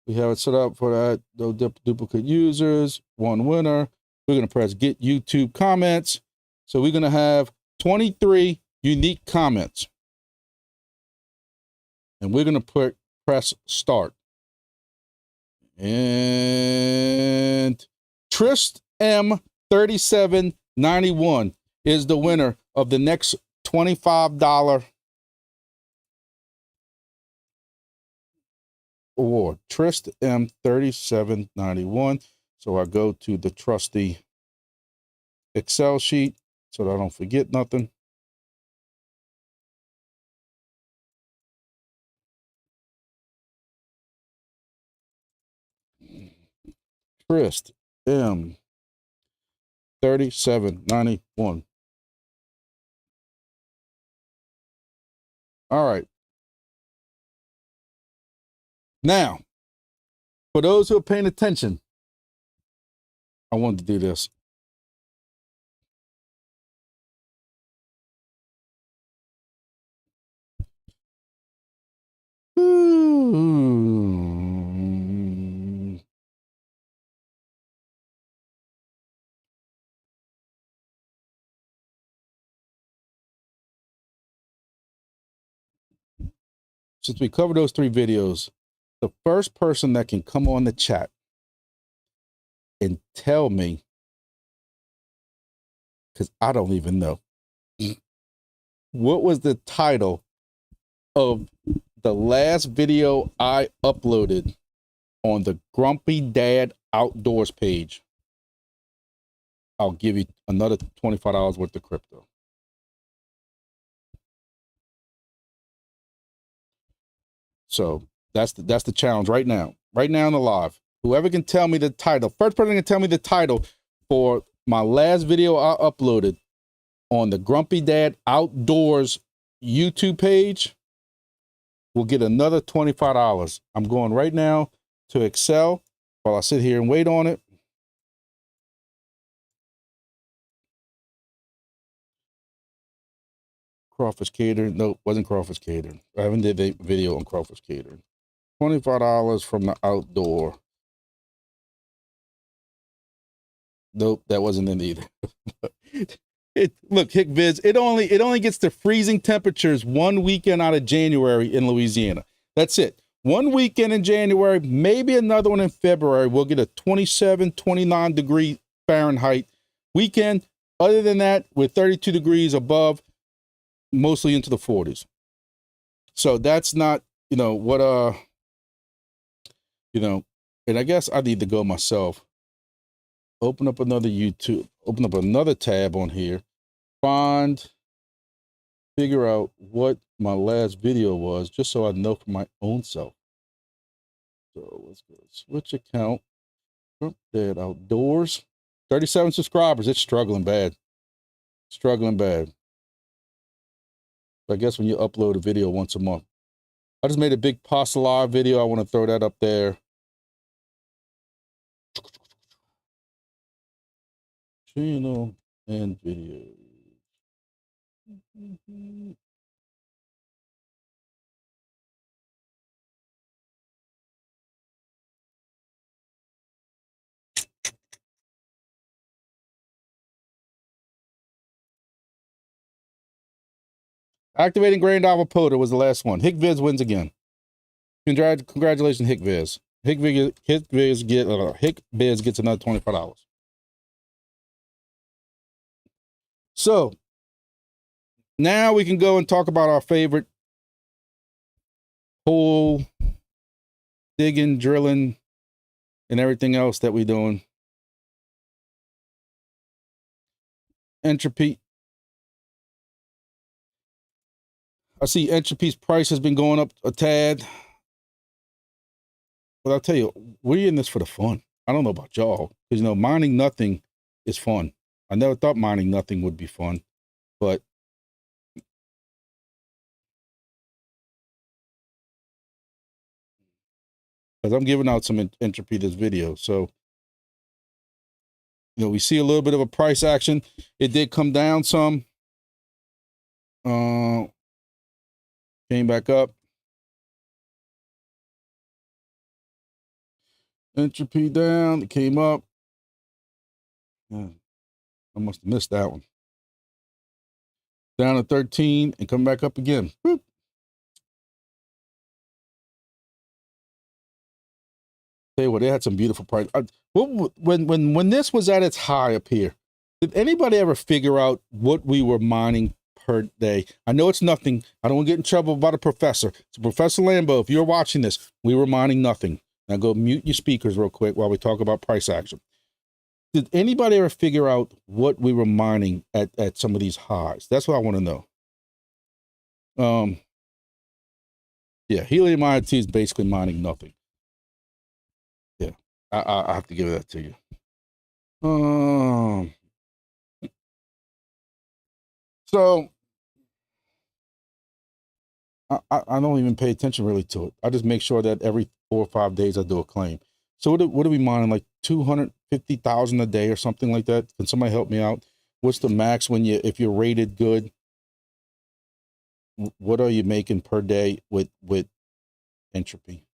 We have it set up for that. No duplicate users, one winner. We're going to press get YouTube comments. So we're going to have 23 unique comments. And we're going to press start. And Trist M3791 is the winner of the next $25 award. Trist M3791. So I go to the trusty Excel sheet so that I don't forget nothing. Trist M3791. All right. Now, for those who are paying attention, I wanted to do this. Since we covered those 3 videos, the first person that can come on the chat and tell me, because I don't even know, what was the title of the last video I uploaded on the Grumpy Dad Outdoors page, I'll give you another $25 worth of crypto. So that's the challenge right now. Right now in the live. Whoever can tell me the title, first person can tell me the title for my last video I uploaded on the Grumpy Dad Outdoors YouTube page will get another $25. I'm going right now to Excel while I sit here and wait on it. Crawfish Catering. Nope, wasn't Crawfish Catering. I haven't did a video on Crawfish Catering. $25 from the outdoor. Nope, that wasn't it either. Look, HikViz, it only gets to freezing temperatures one weekend out of January in Louisiana. That's it. One weekend in January, maybe another one in February. We'll get a 27, 29 degree Fahrenheit weekend. Other than that, we're 32 degrees above, mostly into the 40s. So that's not, what, and I guess I need to go myself. Open up another YouTube, open up another tab on here, figure out what my last video was, just so I know for my own self. So let's go switch account. Dad Outdoors, 37 subscribers. It's struggling bad. Struggling bad. I guess when you upload a video once a month. I just made a big pasta live video. I want to throw that up there. Channel and videos. Activating Grand Diver Petah was the last one. HikViz wins again. Congratulations, HikViz. HikViz gets another $25. So now we can go and talk about our favorite hole digging, drilling, and everything else that we're doing. Entropy. I see Entropy's price has been going up a tad. But I'll tell you, we're in this for the fun. I don't know about y'all, because, mining nothing is fun. I never thought mining nothing would be fun, but because I'm giving out some Entropy this video. So, we see a little bit of a price action. It did come down some. Came back up. Entropy down. It came up. Yeah, I must have missed that one. Down to 13 and come back up again. Whoop. Tell you what, they had some beautiful price. When this was at its high up here, did anybody ever figure out what we were mining per day? I know it's nothing. I don't want to get in trouble by the professor. So Professor Lambo, if you're watching this, we were mining nothing. Now go mute your speakers real quick while we talk about price action. Did anybody ever figure out what we were mining at some of these highs? That's what I want to know. Yeah, helium IoT is basically mining nothing. Yeah, I have to give that to you. So I don't even pay attention really to it. I just make sure that every 4 or 5 days I do a claim. So what are we mining, like 250,000 a day or something like that? Can somebody help me out? What's the max if you're rated good? What are you making per day with Entropy?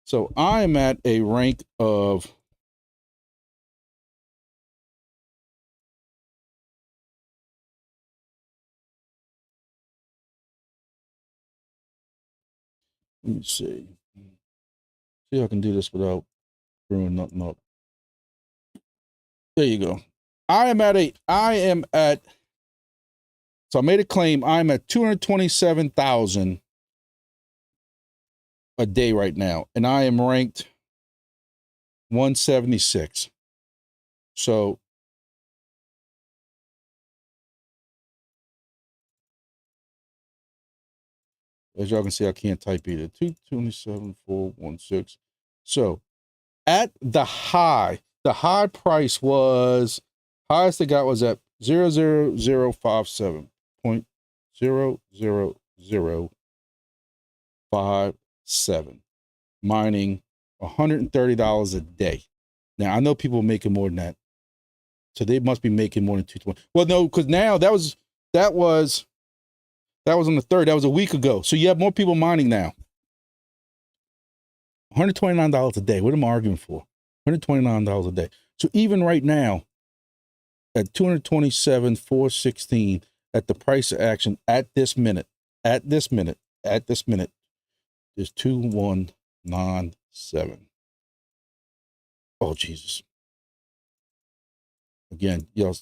So I'm at a rank of let me see if I can do this without screwing nothing up. There you go. So I made a claim. I'm at 227,000 a day right now, and I am ranked 176. So as y'all can see, I can't type either. 227,416. So at the high price was, highest they got was at 0.00057, mining $130 a day. Now I know people making more than that, so they must be making more than 220. Well, no, because now that was on the 3rd. That was a week ago. So you have more people mining now. $129 a day. What am I arguing for? $129 a day. So even right now, at 227,416 at the price of action at this minute, is 2197. Oh Jesus! Again, y'all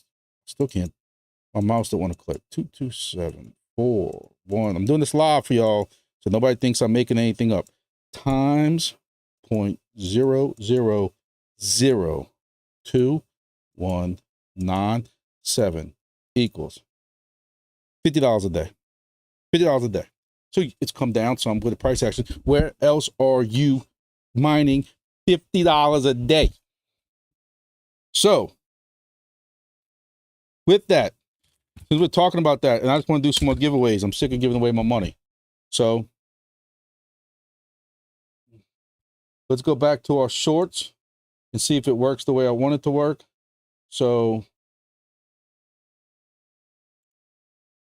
still can't. My mouse don't want to click. 22741. I'm doing this live for y'all, so nobody thinks I'm making anything up. Times 0.0002,197 equals $50 a day. $50 a day. So it's come down some with the price action. Where else are you mining $50 a day? So with that, since we're talking about that, and I just want to do some more giveaways. I'm sick of giving away my money. So let's go back to our shorts and see if it works the way I want it to work. So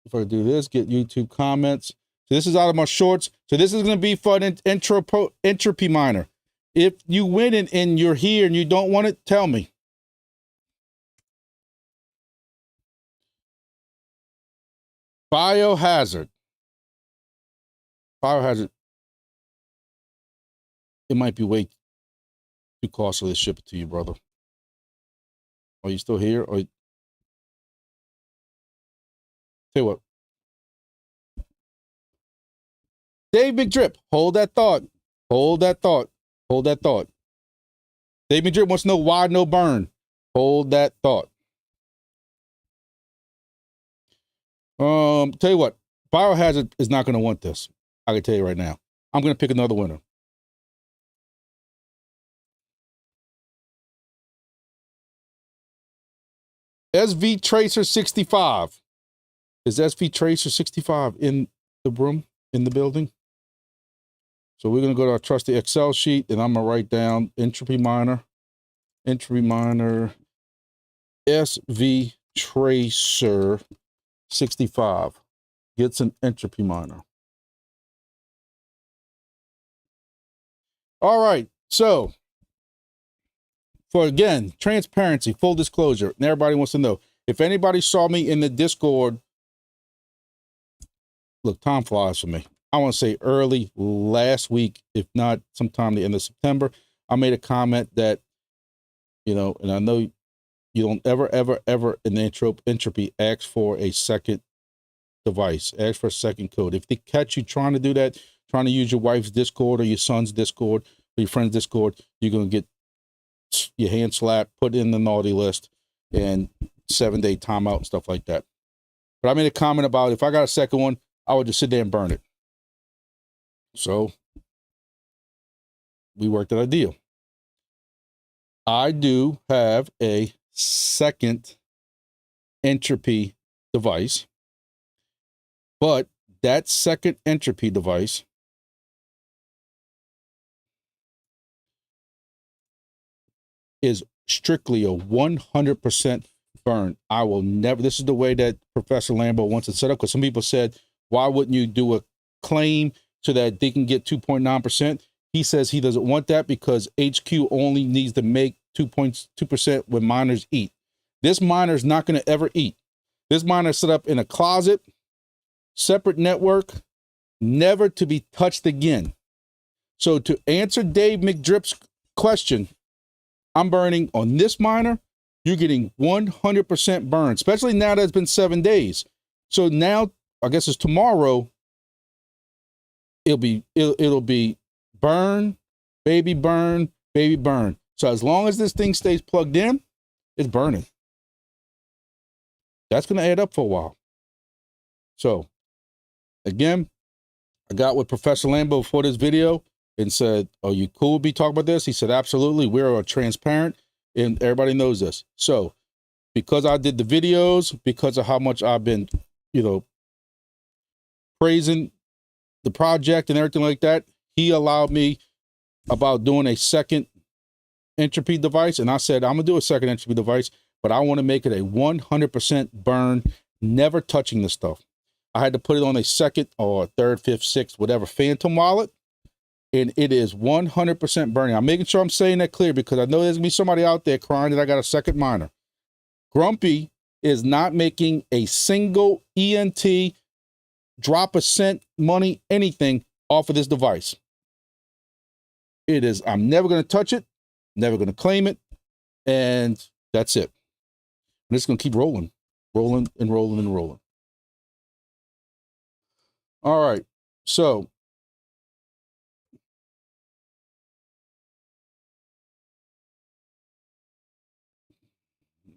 if I do this, get YouTube comments. So this is out of my shorts. So this is going to be for an entropy miner. If you win it and you're here and you don't want it, tell me. Bioharzrd. Bioharzrd. It might be way too costly to ship it to you, brother. Are you still here? Or tell you what. DaveMcdrip, hold that thought. Hold that thought. Hold that thought. DaveMcdrip wants to know why no burn. Hold that thought. Tell you what, Bioharzrd is not going to want this. I can tell you right now. I'm going to pick another winner. SV Tracer 65. Is SV Tracer 65 in the room, in the building? So we're going to go to our trusty Excel sheet, and I'm going to write down Entropy Miner, SV Tracer 65 gets an entropy miner. All right, so for again, transparency, full disclosure, and everybody wants to know. If anybody saw me in the Discord, look, time flies for me. I want to say early last week, if not sometime the end of September, I made a comment that, you know, and I know you don't ever in the entropy ask for a second device, ask for a second code. If they catch you trying to do that, trying to use your wife's Discord or your son's Discord or your friend's Discord, you're going to get your hand slapped, put in the naughty list, and 7-day timeout and stuff like that. But I made a comment about if I got a second one, I would just sit there and burn it. So we worked out a deal. I do have a second entropy device, but that second entropy device is strictly a 100% burn. I will never, this is the way that Professor Lambo wants it set up, because some people said, why wouldn't you do a claim so that they can get 2.9%? He says he doesn't want that because HQ only needs to make 2.2% when miners eat. This miner is not going to ever eat. This miner is set up in a closet, separate network, never to be touched again. So to answer DaveMcdrip's question, I'm burning on this miner. You're getting 100% burn, especially now that it's been 7 days. So now, I guess it's tomorrow, it'll be burn, baby burn, baby burn. So as long as this thing stays plugged in, it's burning. That's going to add up for a while. So again, I got with Professor Lambo before this video and said, are you cool with me talking about this? He said, absolutely. We're transparent and everybody knows this. So because I did the videos, because of how much I've been, you know, praising the project and everything like that, he allowed me about doing a second entropy device. And I said, I'm gonna do a second entropy device, but I want to make it a 100% burn, never touching this stuff. I had to put it on a second or third, fifth, sixth, whatever Phantom wallet. And it is 100% burning. I'm making sure I'm saying that clear because I know there's gonna be somebody out there crying that I got a second miner. Grumpy is not making a single ENT, drop a cent, money, anything off of this device. It is, I'm never going to touch it, never going to claim it, and that's it. And it's going to keep rolling, rolling and rolling and rolling. All right, so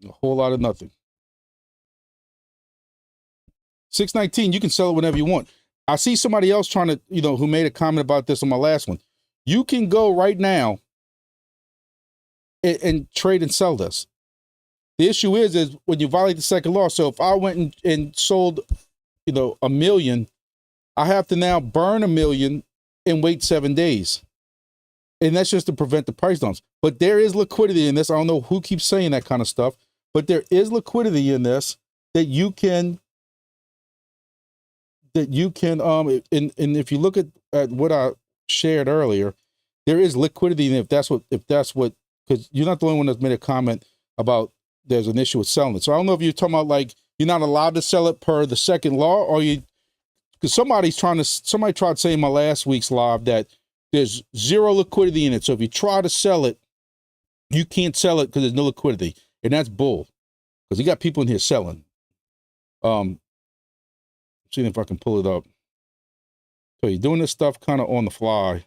a whole lot of nothing. 619, you can sell it whenever you want. I see somebody else trying to, you know, who made a comment about this on my last one. You can go right now and trade and sell this. The issue is when you violate the second law. So if I went and sold, you know, 1 million, I have to now burn 1 million and wait 7 days. And that's just to prevent the price downs. But there is liquidity in this. I don't know who keeps saying that kind of stuff, but there is liquidity in this that you can, and if you look at what I shared earlier, there is liquidity in it if that's what, because you're not the only one that's made a comment about there's an issue with selling it. So I don't know if you're talking about like, you're not allowed to sell it per the second law, or you, because somebody tried saying my last week's live that there's zero liquidity in it. So if you try to sell it, you can't sell it because there's no liquidity. And that's bull. Because you got people in here selling. Seeing if I can pull it up. So you're doing this stuff kind of on the fly.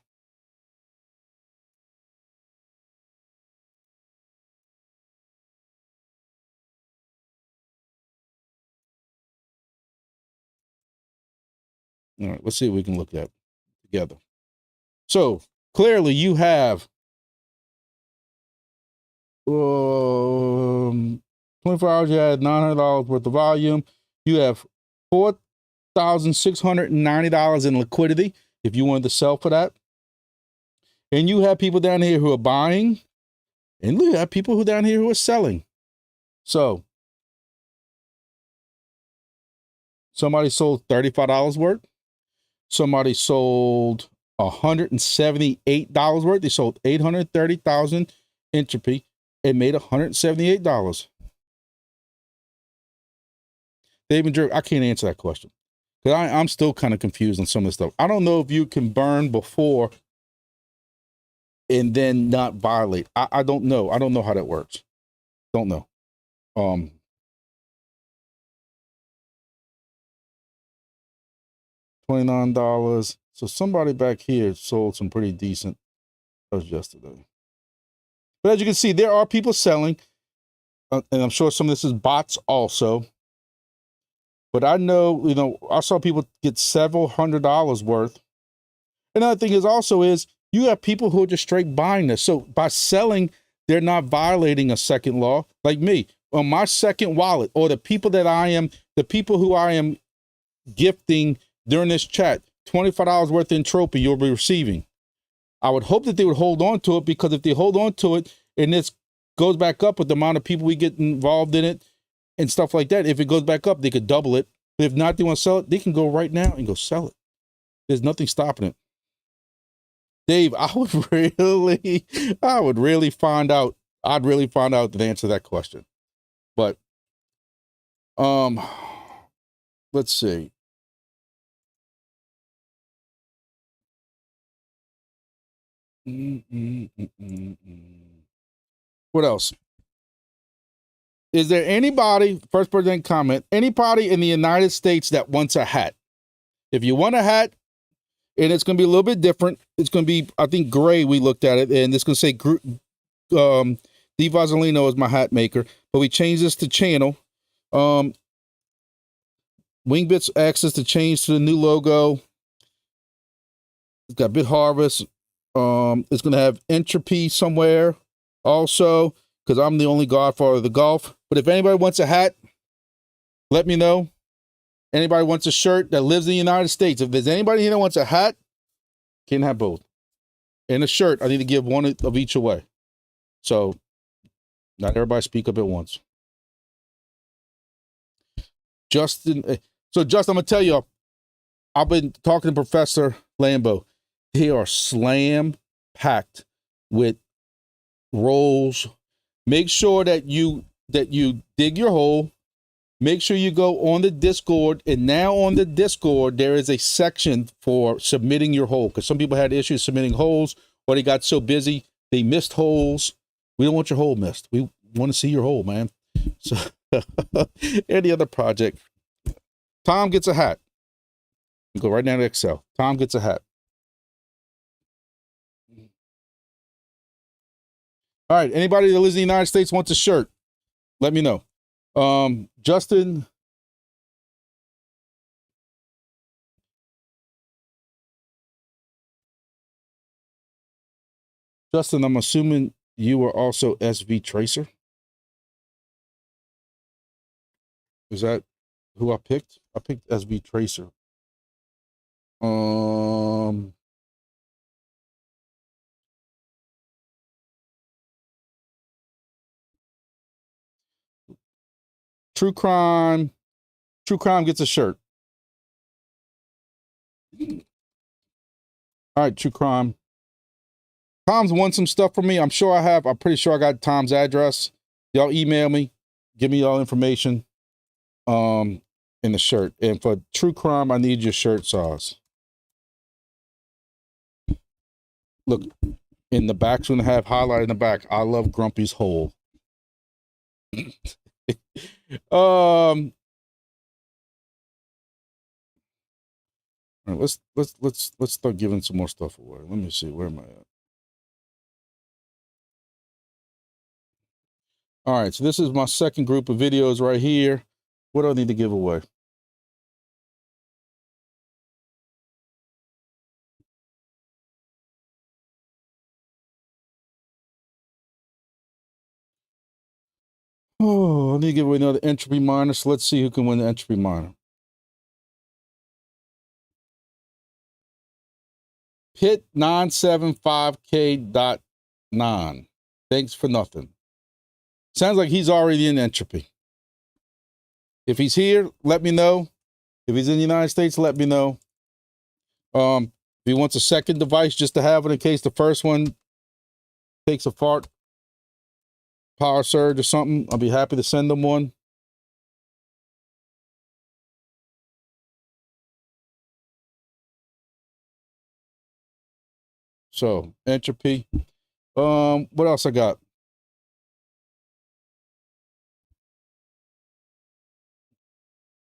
All right, let's see what we can look at together. So clearly you have 24 hours, you had $900 worth of volume. You have $4,690 in liquidity if you wanted to sell for that. And you have people down here who are buying, and you have people who down here who are selling. So Somebody sold $35 worth. Somebody sold $178 worth. They sold 830,000 Entropy and made $178. DaveMcdrip, I can't answer that question because I'm still kind of confused on some of this stuff. I don't know if you can burn before and then not violate. I don't know. I don't know how that works. Don't know. $29. So somebody back here sold some pretty decent. That was yesterday. But as you can see, there are people selling, and I'm sure some of this is bots also. But I know, you know, I saw people get several $100s worth. Another thing is you have people who are just straight buying this. So by selling, they're not violating a second law. Like me, on my second wallet, or the people who I am gifting during this chat, $25 worth of Entropy you'll be receiving. I would hope that they would hold on to it, because if they hold on to it and this goes back up with the amount of people we get involved in it and stuff like that, if it goes back up, they could double it. But if not, they want to sell it, they can go right now and go sell it. There's nothing stopping it. Dave, I'd really find out the answer to that question. But let's see. What else? Is there anybody, first person comment, anybody in the United States that wants a hat? If you want a hat, and it's going to be a little bit different, it's going to be, I think, gray. We looked at it, and it's going to say D. Vazzolino is my hat maker, but we changed this to channel. Wingbits asked us to change to the new logo. It's got Bioharzrd. It's going to have Entropy somewhere also, because I'm the only godfather of the golf. But if anybody wants a hat, let me know. Anybody wants a shirt that lives in the United States, if there's anybody here that wants a hat, can have both. And a shirt, I need to give one of each away. So not everybody speak up at once. Justin, I'm going to tell y'all, I've been talking to Professor Lambo. They are slam packed with rolls. Make sure that you dig your hole. Make sure you go on the Discord, and now on the Discord, there is a section for submitting your hole, because some people had issues submitting holes, or they got so busy, they missed holes. We don't want your hole missed. We want to see your hole, man. So any other project. Tom gets a hat. Go right now to Excel. Tom gets a hat. All right, anybody that lives in the United States wants a shirt, let me know. Justin, I'm assuming you were also SV Tracer. Is that who I picked? I picked SV Tracer. True Crime gets a shirt. All right, True Crime. Tom's won some stuff from me. I'm sure I have. I'm pretty sure I got Tom's address. Y'all email me. Give me all information in the shirt. And for True Crime, I need your shirt size. Look, in the back's going to have highlight in the back. I love Grumpy's hole. All right, let's start giving some more stuff away. Let me see, where am I at? All right, so this is my second group of videos right here. What do I need to give away? Oh, I need to give away another Entropy miner, so let's see who can win the Entropy miner. Pit 975K.9. Thanks for nothing. Sounds like he's already in Entropy. If he's here, let me know. If he's in the United States, let me know. If he wants a second device just to have it in case the first one takes a fart, power surge or something, I'll be happy to send him one. So, Entropy. What else I got?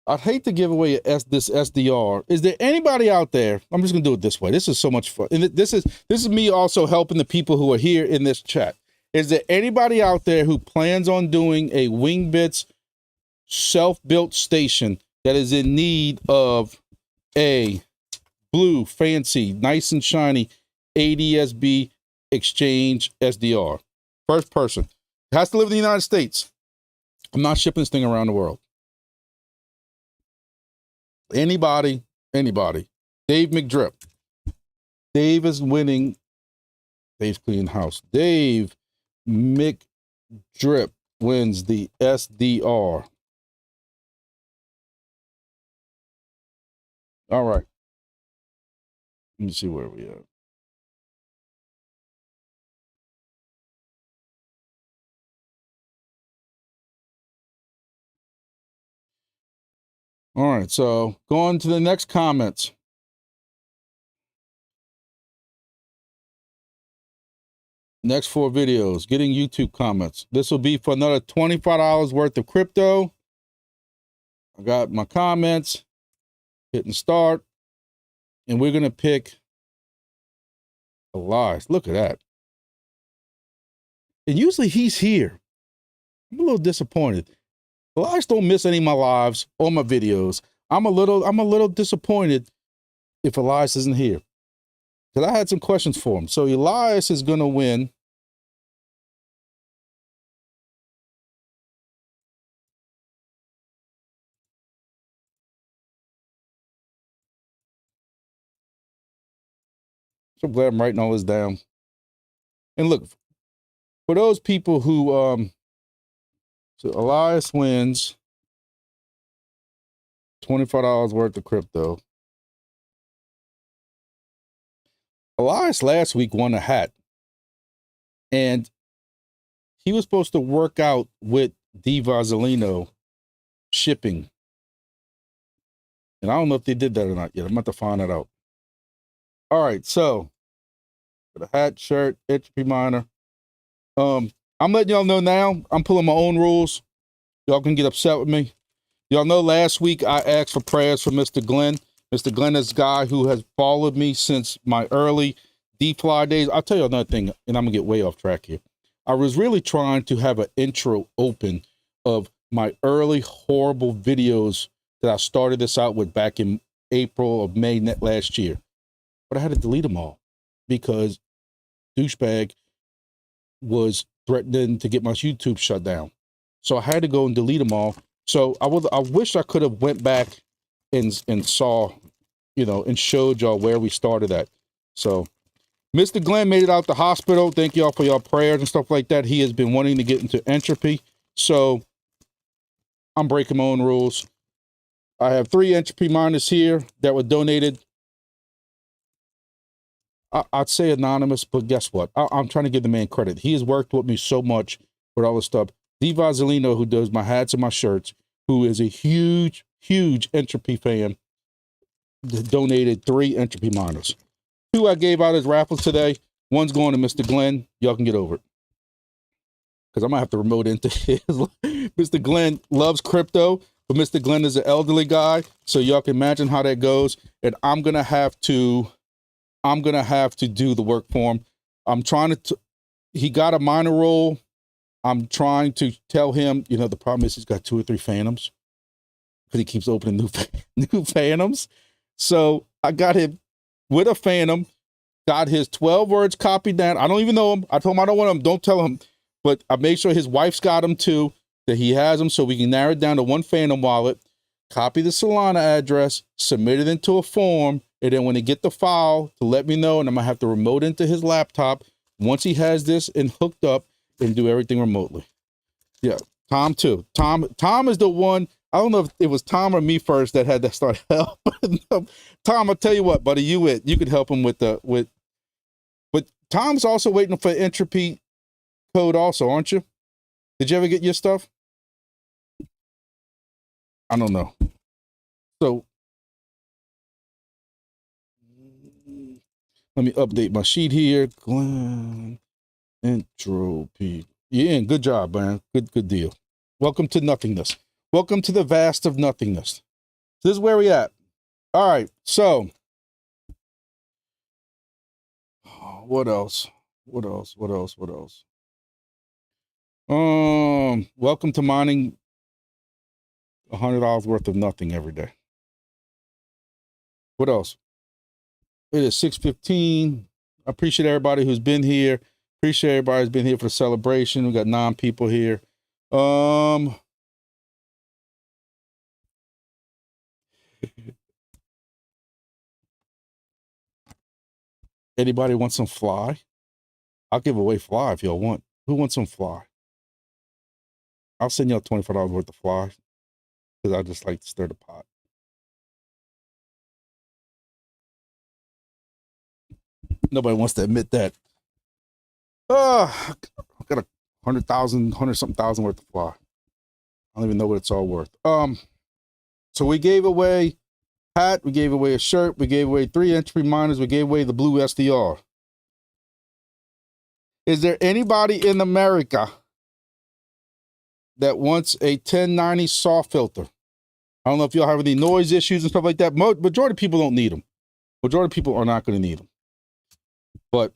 I'd hate to give away this SDR. Is there anybody out there? I'm just gonna do it this way. This is so much fun. And this is me also helping the people who are here in this chat. Is there anybody out there who plans on doing a Wingbits self-built station that is in need of a blue, fancy, nice and shiny ADSB exchange SDR? First person. It has to live in the United States. I'm not shipping this thing around the world. Anybody. DaveMcdrip. Dave is winning. Dave's cleaning house. Dave McDrip wins the SDR. All right. Let me see where we are. All right, so going to the next comments. Next 4 videos, getting YouTube comments. This will be for another $25 worth of crypto. I got my comments, hitting start, and we're going to pick Elias. Look at that. And usually he's here. I'm a little disappointed. Elias don't miss any of my lives or my videos. I'm a little disappointed if Elias isn't here, because I had some questions for him. So Elias is going to win. So I'm glad I'm writing all this down. And look, for those people who, so Elias wins $25 worth of crypto. Elias last week won a hat, and he was supposed to work out with DaveMcdrip shipping. And I don't know if they did that or not yet. I'm about to find that out. All right, so for the hat, shirt, Entropy Miner. I'm letting y'all know now, I'm pulling my own rules. Y'all can get upset with me. Y'all know last week I asked for prayers for Mr. Glenn. Mr. Glenn is a guy who has followed me since my early D-Fly days. I'll tell you another thing, and I'm going to get way off track here. I was really trying to have an intro open of my early horrible videos that I started this out with back in April of May last year. But I had to delete them all because douchebag was threatening to get my YouTube shut down. So I had to go and delete them all. So I wish I could have went back and saw, you know, and showed y'all where we started at. So Mr. Glenn made it out the hospital. Thank y'all for your prayers and stuff like that. He has been wanting to get into Entropy. So I'm breaking my own rules. I have 3 Entropy miners here that were donated. I'd say anonymous, but guess what? I'm trying to give the man credit. He has worked with me so much with all this stuff. DaveMcdrip, who does my hats and my shirts, who is a huge, huge Entropy fan, donated 3 Entropy miners. 2 I gave out as raffles today. One's going to Mr. Glenn. Y'all can get over it, because I'm going to have to remote into his. Mr. Glenn loves crypto, but Mr. Glenn is an elderly guy, so y'all can imagine how that goes. And I'm going to have to do the work for him. I'm trying to, he got a minor role. I'm trying to tell him, you know, the problem is he's got 2 or 3 phantoms because he keeps opening new phantoms. So I got him with a phantom, got his 12 words copied down. I don't even know him. I told him I don't want him. Don't tell him. But I made sure his wife's got him too, that he has them, so we can narrow it down to 1 phantom wallet, copy the Solana address, submit it into a form, and then when they get the file to let me know, and I'm going to have to remote into his laptop once he has this and hooked up, and do everything remotely. Yeah, Tom too. Tom is the one I don't know if it was Tom or me first that had to start helping. Tom, I'll tell you what, buddy, you could help him with but Tom's also waiting for Entropy code also, aren't you? Did you ever get your stuff? I don't know. So let me update my sheet here. Glenn, Entropy. Yeah, good job, man. Good deal. Welcome to nothingness. Welcome to the vast of nothingness. This is where we at. All right, so what else? Welcome to mining $100 worth of nothing every day. What else? It is 6:15. I appreciate everybody who's been here. Appreciate everybody who's been here for the celebration. We got 9 people here. Anybody want some fly? I'll give away fly if y'all want. Who wants some fly? I'll send y'all $25 worth of fly because I just like to stir the pot. Nobody wants to admit that. I got 100-something thousand worth of fly. I don't even know what it's all worth. So we gave away hat, we gave away a shirt, we gave away 3 Entropy miners, we gave away the blue SDR. Is there anybody in America that wants a 1090 saw filter? I don't know if y'all have any noise issues and stuff like that. Majority of people don't need them. Majority of people are not going to need them. But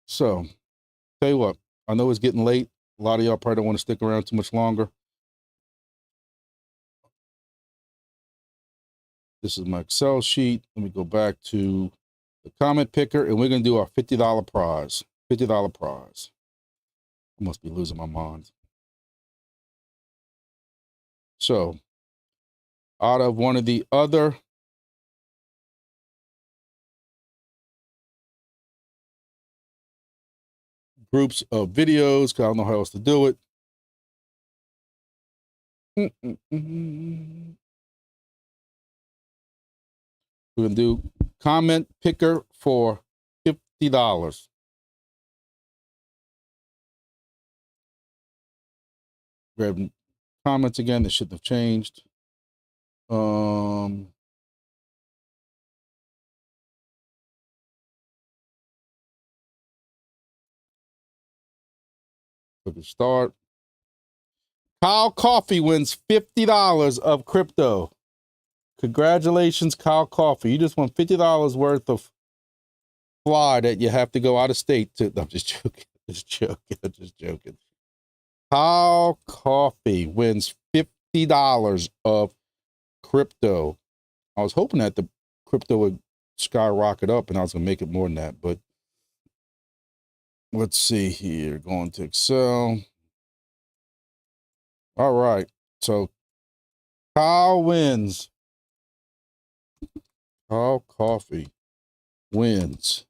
so, tell you what, I know it's getting late. A lot of y'all probably don't want to stick around too much longer. This is my Excel sheet. Let me go back to the comment picker, and we're going to do our $50 prize. $50 prize. I must be losing my mind. So, out of one of the other groups of videos, because I don't know how else to do it. We're going to do comment picker for $50. Grab comments again. This shouldn't have changed. Click start. Kyle Coffee wins $50 of crypto. Congratulations, Kyle Coffee. You just won $50 worth of fly that you have to go out of state to. No, I'm just joking. Just joking. Kyle Coffee wins $50 of crypto. I was hoping that the crypto would skyrocket up and I was going to make it more than that, but let's see here. Going to Excel. All right. So Kyle wins. Kyle Coffee wins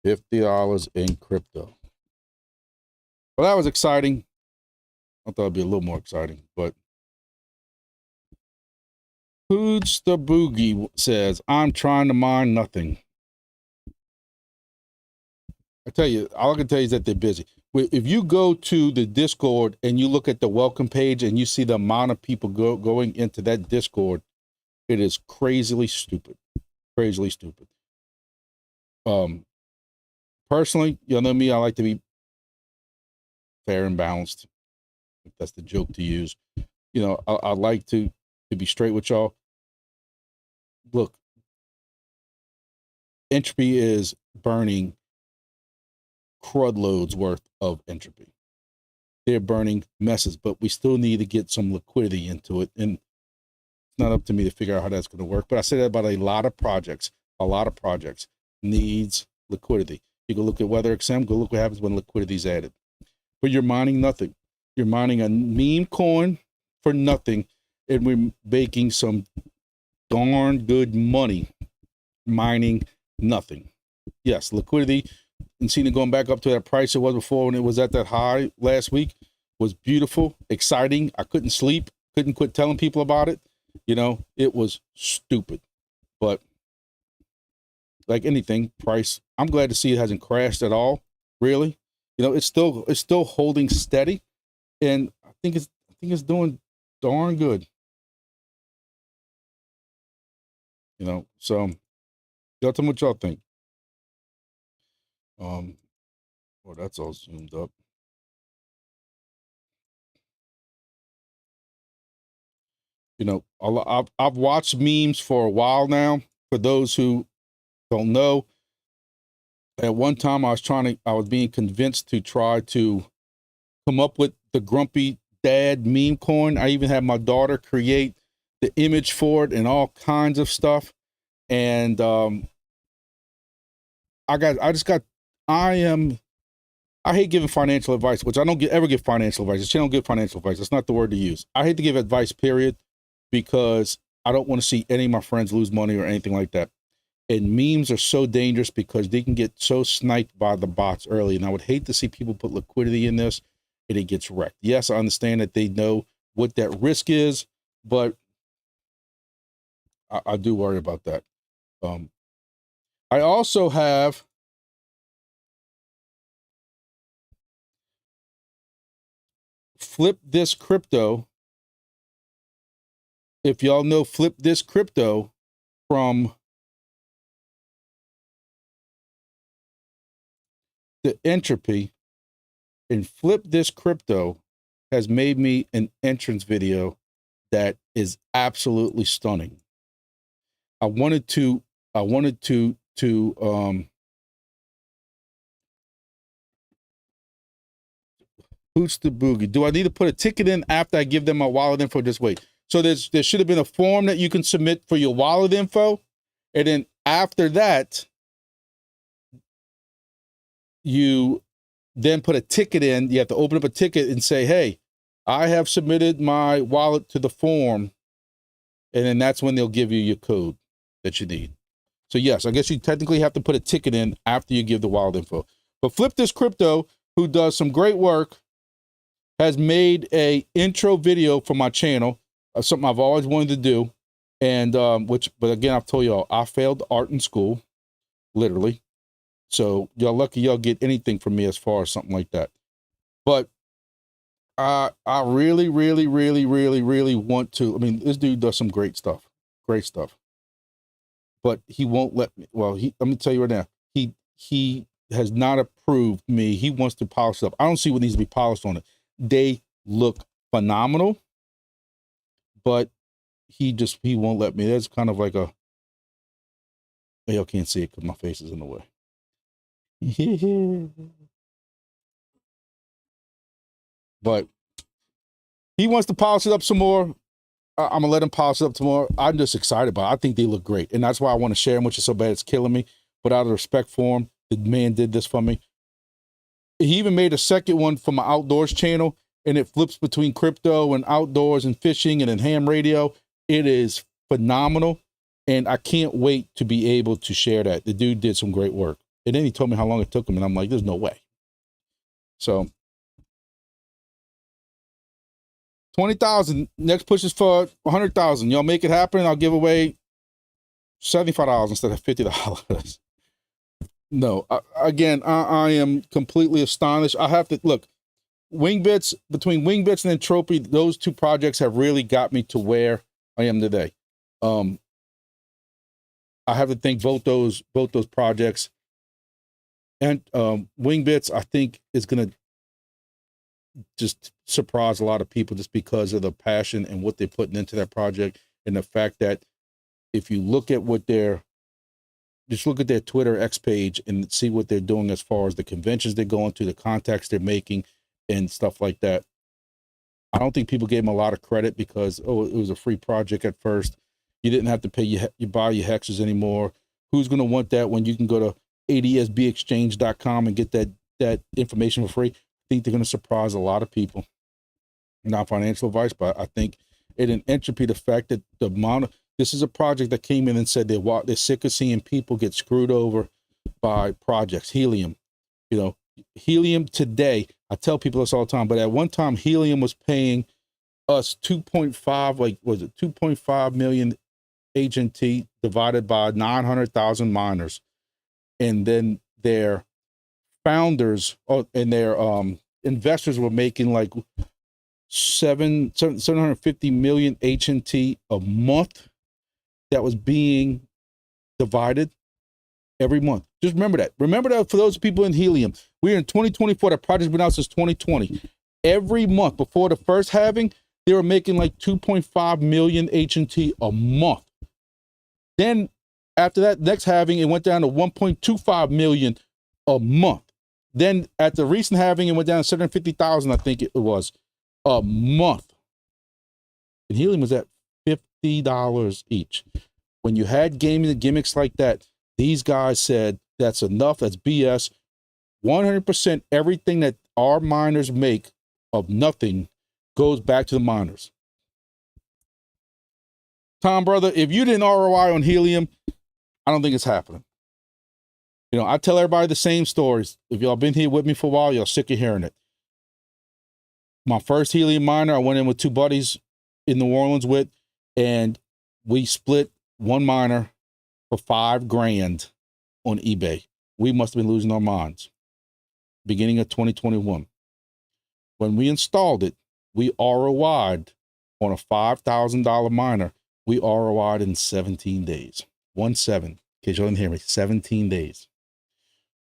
$50 in crypto. Well, that was exciting. I thought it'd be a little more exciting, but Who's the Boogie says, I'm trying to mine nothing. I tell you, all I can tell you is that they're busy. If you go to the Discord and you look at the welcome page and you see the amount of people going into that Discord, it is crazily stupid. Crazily stupid. Personally, you know me, I like to be fair and balanced. If that's the joke to use. You know, I like to be straight with y'all. Look, Entropy is burning crud loads worth of entropy. They're burning messes, but we still need to get some liquidity into it. And it's not up to me to figure out how that's going to work. But I say that about a lot of projects. A lot of projects needs liquidity. You go look at WeatherXM, go look what happens when liquidity is added. But you're mining nothing. You're mining a meme coin for nothing, and we're making some darn good money mining nothing. Yes, liquidity. and seeing it going back up to that price it was before when it was at that high last week was beautiful, exciting. I couldn't sleep, couldn't quit telling people about it. You know, it was stupid. But like anything, price, I'm glad to see it hasn't crashed at all, really. You know, it's still holding steady, and I think it's doing darn good. You know, so y'all tell me what y'all think. Well, that's all zoomed up. You know, I've watched memes for a while now. For those who don't know, at one time I was being convinced to try to come up with the grumpy dad meme coin. I even had my daughter create the image for it and all kinds of stuff. And I hate giving financial advice, which I don't ever give financial advice. She don't give financial advice. That's not the word to use. I hate to give advice, period, because I don't want to see any of my friends lose money or anything like that. And memes are so dangerous because they can get so sniped by the bots early. And I would hate to see people put liquidity in this and it gets wrecked. Yes, I understand that they know what that risk is, but I do worry about that. I also have Flip This Crypto. If y'all know Flip This Crypto from the Entropy, and Flip This Crypto has made me an entrance video that is absolutely stunning. I wanted to Hoots the boogie. Do I need to put a ticket in after I give them my wallet info? Just wait. So there should have been a form that you can submit for your wallet info. And then after that, you then put a ticket in. You have to open up a ticket and say, hey, I have submitted my wallet to the form. And then that's when they'll give you your code that you need. So yes, I guess you technically have to put a ticket in after you give the wallet info. But Flip This Crypto, who does some great work, has made a intro video for my channel, something I've always wanted to do. And but again, I've told y'all, I failed art in school, literally. So y'all lucky y'all get anything from me as far as something like that. But I really, really, really, really, really want to. I mean, this dude does some great stuff. But he won't let me. Well, let me tell you right now, he has not approved me. He wants to polish it up. I don't see what needs to be polished on it. They look phenomenal, but he won't let me. That's kind of like a, y'all can't see it because my face is in the way. But he wants to polish it up some more. I'm gonna let him polish it up some more. I'm just excited about it. I think they look great, and that's why I want to share them, which is so bad it's killing me. But out of respect for him, the man did this for me. He even made a second one for my outdoors channel, and it flips between crypto and outdoors and fishing and then ham radio. It is phenomenal, and I can't wait to be able to share that. The dude did some great work. And then he told me how long it took him, and I'm like, there's no way. So 20,000. Next push is for 100,000. Y'all make it happen. I'll give away $75 instead of $50. No, again, I am completely astonished. I have to look. Wingbits, between Wingbits and Entropy, those two projects have really got me to where I am today. I have to thank both those projects. And Wingbits, I think, is going to just surprise a lot of people just because of the passion and what they're putting into that project, and the fact that if you look at just look at their Twitter X page and see what they're doing as far as the conventions they're going to, the contacts they're making, and stuff like that. I don't think people gave them a lot of credit because, oh, it was a free project at first. You didn't have to pay you buy your hexes anymore. Who's going to want that when you can go to adsbexchange.com and get that information for free? I think they're going to surprise a lot of people. Not financial advice, but I think it in Entropy, the fact that this is a project that came in and said they're sick of seeing people get screwed over by projects. Helium, You know, helium today, I tell people this all the time, but at one time, helium was paying us 2.5, like, was it 2.5 million HNT divided by 900,000 miners. And then their founders and their investors were making like 750 million HNT a month that was being divided every month. Just remember that. Remember that for those people in helium. We're in 2024. The project's been out since 2020. Every month before the first halving, they were making like 2.5 million HNT a month. Then after that next halving, it went down to 1.25 million a month. Then at the recent halving, it went down to 750,000, I think it was, a month. And helium was at $50 each. When you had gaming gimmicks like that, these guys said, that's enough, that's BS. 100% everything that our miners make of nothing goes back to the miners. Tom, brother, if you didn't ROI on helium, I don't think it's happening. You know, I tell everybody the same stories. If y'all been here with me for a while, y'all sick of hearing it. My first helium miner, I went in with two buddies in New Orleans with, and we split one miner for $5 grand on eBay. We must have been losing our minds. Beginning of 2021. When we installed it, we ROI'd on a $5,000 miner. We ROI'd in 17 days. 1-7, in case y'all didn't hear me, 17 days.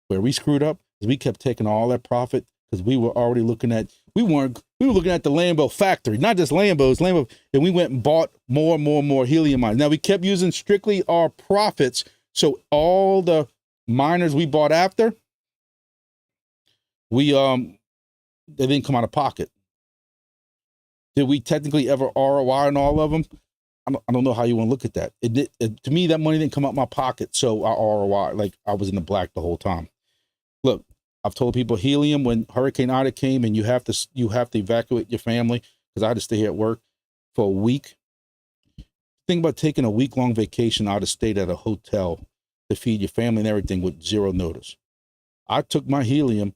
Where we screwed up is we kept taking all that profit because we were already looking at, we were looking at the Lambo factory, not just Lambos, and we went and bought more and more helium miners. Now we kept using strictly our profits, so all the miners we bought after, they didn't come out of pocket. Did we technically ever ROI on all of them? I don't know how you want to look at that. To me, that money didn't come out my pocket, so I ROI, like I was in the black the whole time. Look, I've told people helium, when Hurricane Ida came and you have to evacuate your family, because I had to stay here at work for a week. Think about taking a week-long vacation out of state at a hotel to feed your family and everything with zero notice. I took my helium,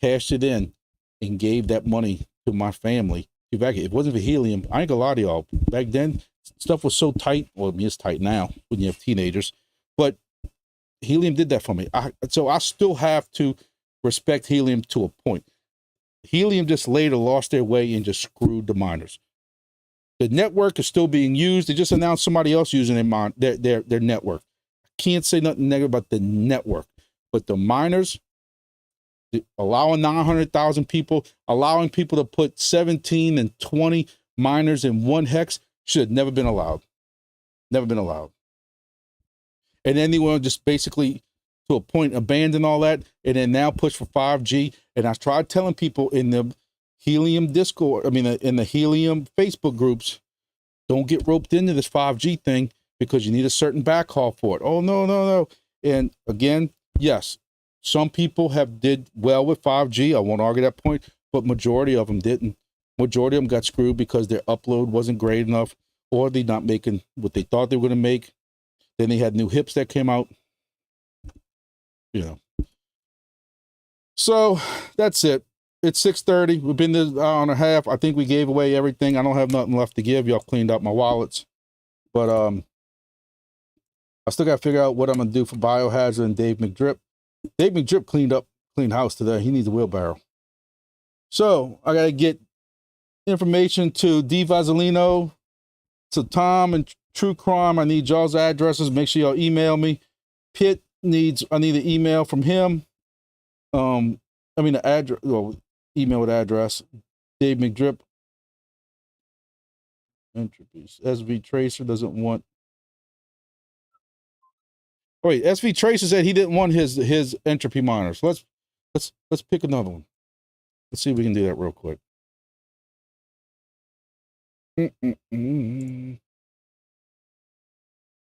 cashed it in, and gave that money to my family. If it wasn't for helium, I ain't gonna lie to y'all. Back then, stuff was so tight. Well, I mean, it's tight now when you have teenagers, but helium did that for me. So I still have to respect helium to a point. Helium just later lost their way and just screwed the miners. The network is still being used. They just announced somebody else using their network. I can't say nothing negative about the network, but the miners, allowing 900,000 people, allowing people to put 17 and 20 miners in one hex should have never been allowed. Never been allowed. And then they want to just basically, to a point, abandon all that and then now push for 5G. And I tried telling people in the helium Discord, in the helium Facebook groups, don't get roped into this 5G thing because you need a certain backhaul for it. Oh, no. And again, yes, some people did well with 5G. I won't argue that point, but majority of them didn't. Majority of them got screwed because their upload wasn't great enough, or they're not making what they thought they were going to make. Then they had new hips that came out. You know. So that's it. It's 6:30. We've been this hour and a half. I think we gave away everything. I don't have nothing left to give. Y'all cleaned out my wallets. But I still got to figure out what I'm going to do for Bioharzrd and DaveMcdrip. DaveMcdrip cleaned house today. He needs a wheelbarrow. So I got to get information to D. Vazzolino, to Tom and True Crime. I need y'all's addresses. Make sure y'all email me. Pitt I need an email from him. The address, email with address. Dave McDrip. Entropy. SV Tracer doesn't want. Oh, wait, SV Tracer said he didn't want his entropy monitor. So let's pick another one. Let's see if we can do that real quick. Kadena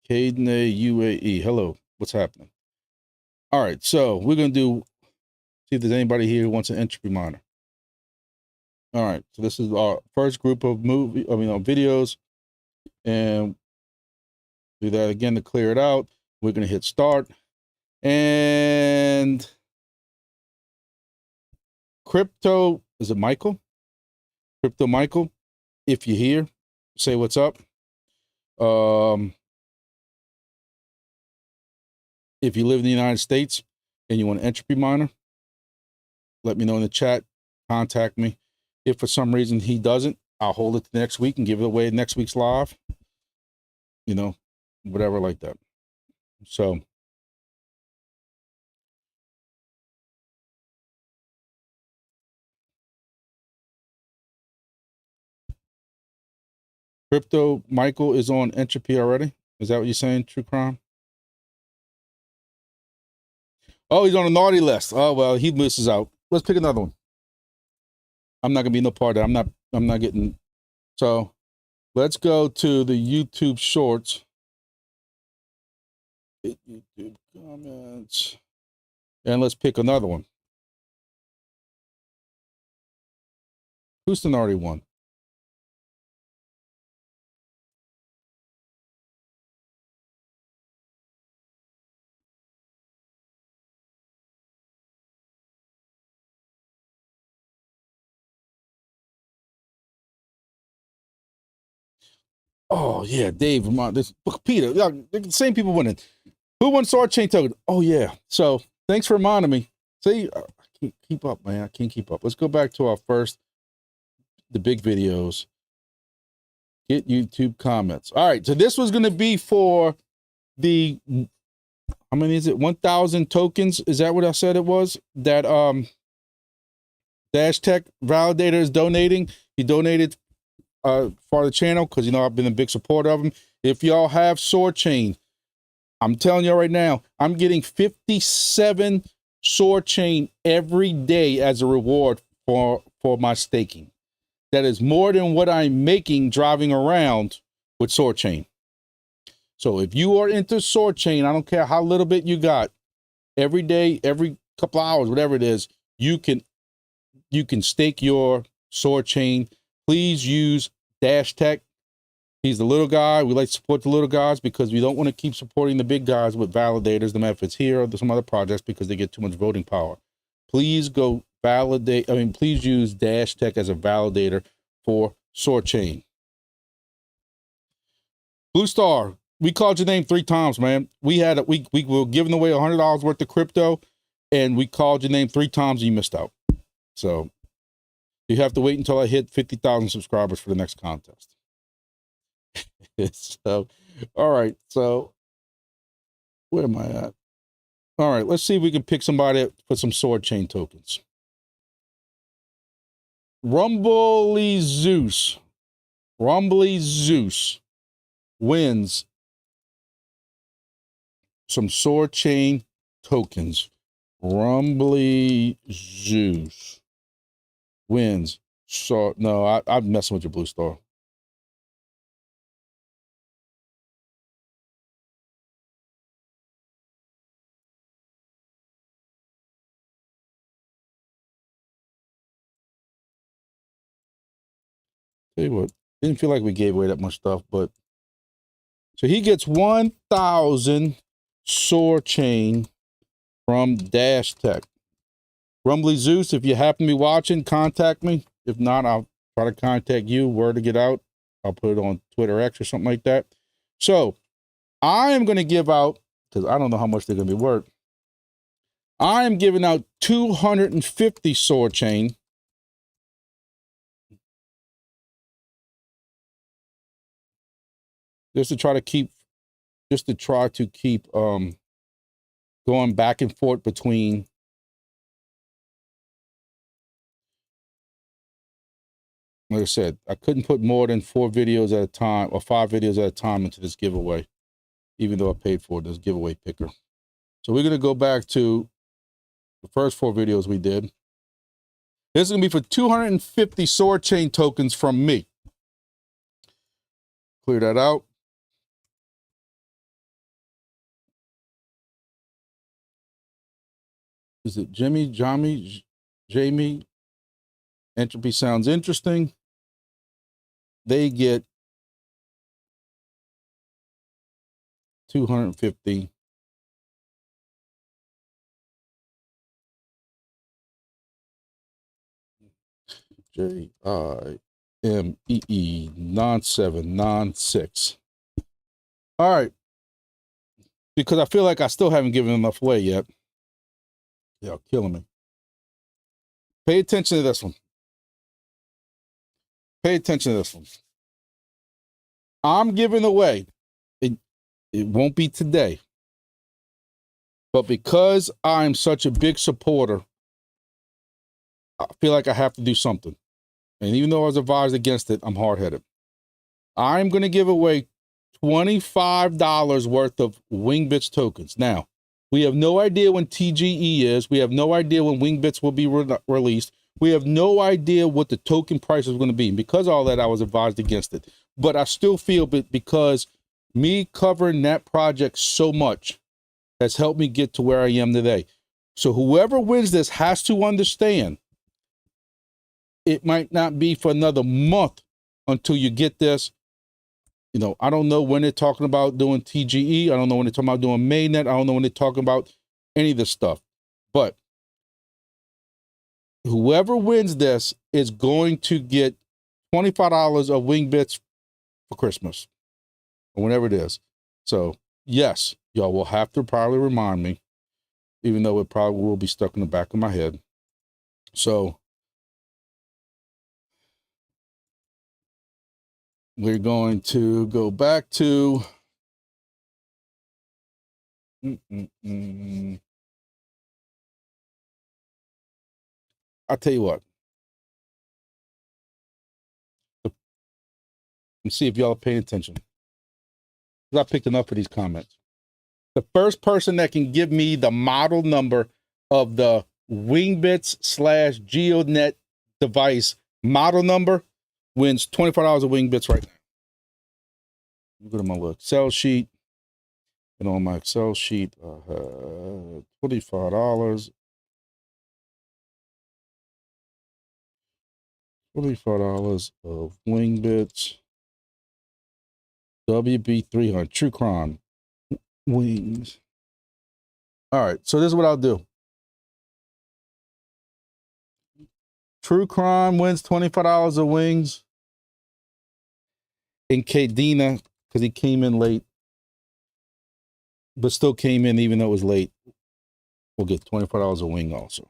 UAE. Hello. What's happening? All right, so we're gonna see if there's anybody here who wants an entropy monitor. All right, so this is our first group of videos, and do that again to clear it out. We're gonna hit start, and Crypto, is it Michael? Crypto Michael, if you're here, say what's up. If you live in the United States and you want an Entropy miner, let me know in the chat, contact me. If for some reason he doesn't, I'll hold it next week and give it away next week's live. You know, whatever like that. So, Crypto Michael is on Entropy already. Is that what you're saying, True Crime? Oh, he's on a naughty list. Oh, well, he misses out. Let's pick another one. I'm not gonna be no part of that. I'm not getting. So let's go to the YouTube shorts. YouTube comments. And let's pick another one. Hoostin already won. Oh yeah, Dave. This Petah. Yeah, the same people winning. Who won Sword Chain Token? Oh yeah. So thanks for reminding me. See, I can't keep up, man. I can't keep up. Let's go back to our first, the big videos. Get YouTube comments. All right. So this was going to be for the, how many is it? 1,000 tokens. Is that what I said it was? That Dash Tech Validator is donating. He donated for the channel because, you know, I've been a big supporter of him. If y'all have Sword Chain, I'm telling you right now, I'm getting 57 Sword Chain every day as a reward for my staking. That is more than what I'm making driving around with Sword Chain. So if you are into Sword Chain, I don't care how little bit you got, every day, every couple hours, whatever it is, you can stake your Sword Chain. Please use Dash Tech. He's the little guy. We like to support the little guys because we don't want to keep supporting the big guys with validators, no matter if it's here or some other projects, because they get too much voting power. Please go validate. I mean, please use Dash Tech as a validator for Sword Chain. Blue Star, we called your name 3 times, man. We were giving away $100 worth of crypto, and we called your name 3 times and you missed out. So you have to wait until I hit 50,000 subscribers for the next contest. So, all right. So where am I at? All right. Let's see if we can pick somebody for some Sword Chain tokens. Rumbly Zeus wins some Sword Chain tokens. Rumbly Zeus wins. So no, I'm messing with your Blue Star. Tell you what, didn't feel like we gave away that much stuff, but so he gets 1,000 Sword Chain from Dash Tech. Rumbly Zeus, if you happen to be watching, contact me. If not, I'll try to contact you. Word to get out. I'll put it on Twitter X or something like that. So I am going to give out, because I don't know how much they're going to be worth. I am giving out 250 Sword Chain. Just to try to keep going back and forth between like I said, I couldn't put more than 4 videos at a time or 5 videos at a time into this giveaway, even though I paid for this giveaway picker. So we're going to go back to the first 4 videos we did. This is going to be for 250 Sword Chain tokens from me. Clear that out. Is it Jamie? Entropy sounds interesting. They get 250. JIMEE 9796. All right. Because I feel like I still haven't given enough away yet. Y'all killing me. Pay attention to this one. Pay attention to this one. I'm giving away. It won't be today. But because I'm such a big supporter, I feel like I have to do something. And even though I was advised against it, I'm hard-headed. I'm going to give away $25 worth of Wingbits tokens. Now, we have no idea when TGE is. We have no idea when Wingbits will be released. We have no idea what the token price is going to be. And because of all that, I was advised against it. But I still feel because me covering that project so much has helped me get to where I am today. So whoever wins this has to understand it might not be for another month until you get this. You know, I don't know when they're talking about doing TGE. I don't know when they're talking about doing mainnet. I don't know when they're talking about any of this stuff. But whoever wins this is going to get $25 of Wingbits for Christmas or whenever it is. So, yes, y'all will have to probably remind me, even though it probably will be stuck in the back of my head. So, we're going to go back to I'll tell you what. And see if y'all are paying attention. I picked enough of these comments. The first person that can give me the model number of the Wingbits / GeoNet device model number wins $25 of Wingbits right now. Go to my little Excel sheet. And on my Excel sheet, I have $25. $25 of Wingbits. WB300 True Crime Wings. All right, so this is what I'll do. True Crime wins $25 of wings. And Kadena, because he came in late, but still came in even though it was late, we'll get $25 a wing also.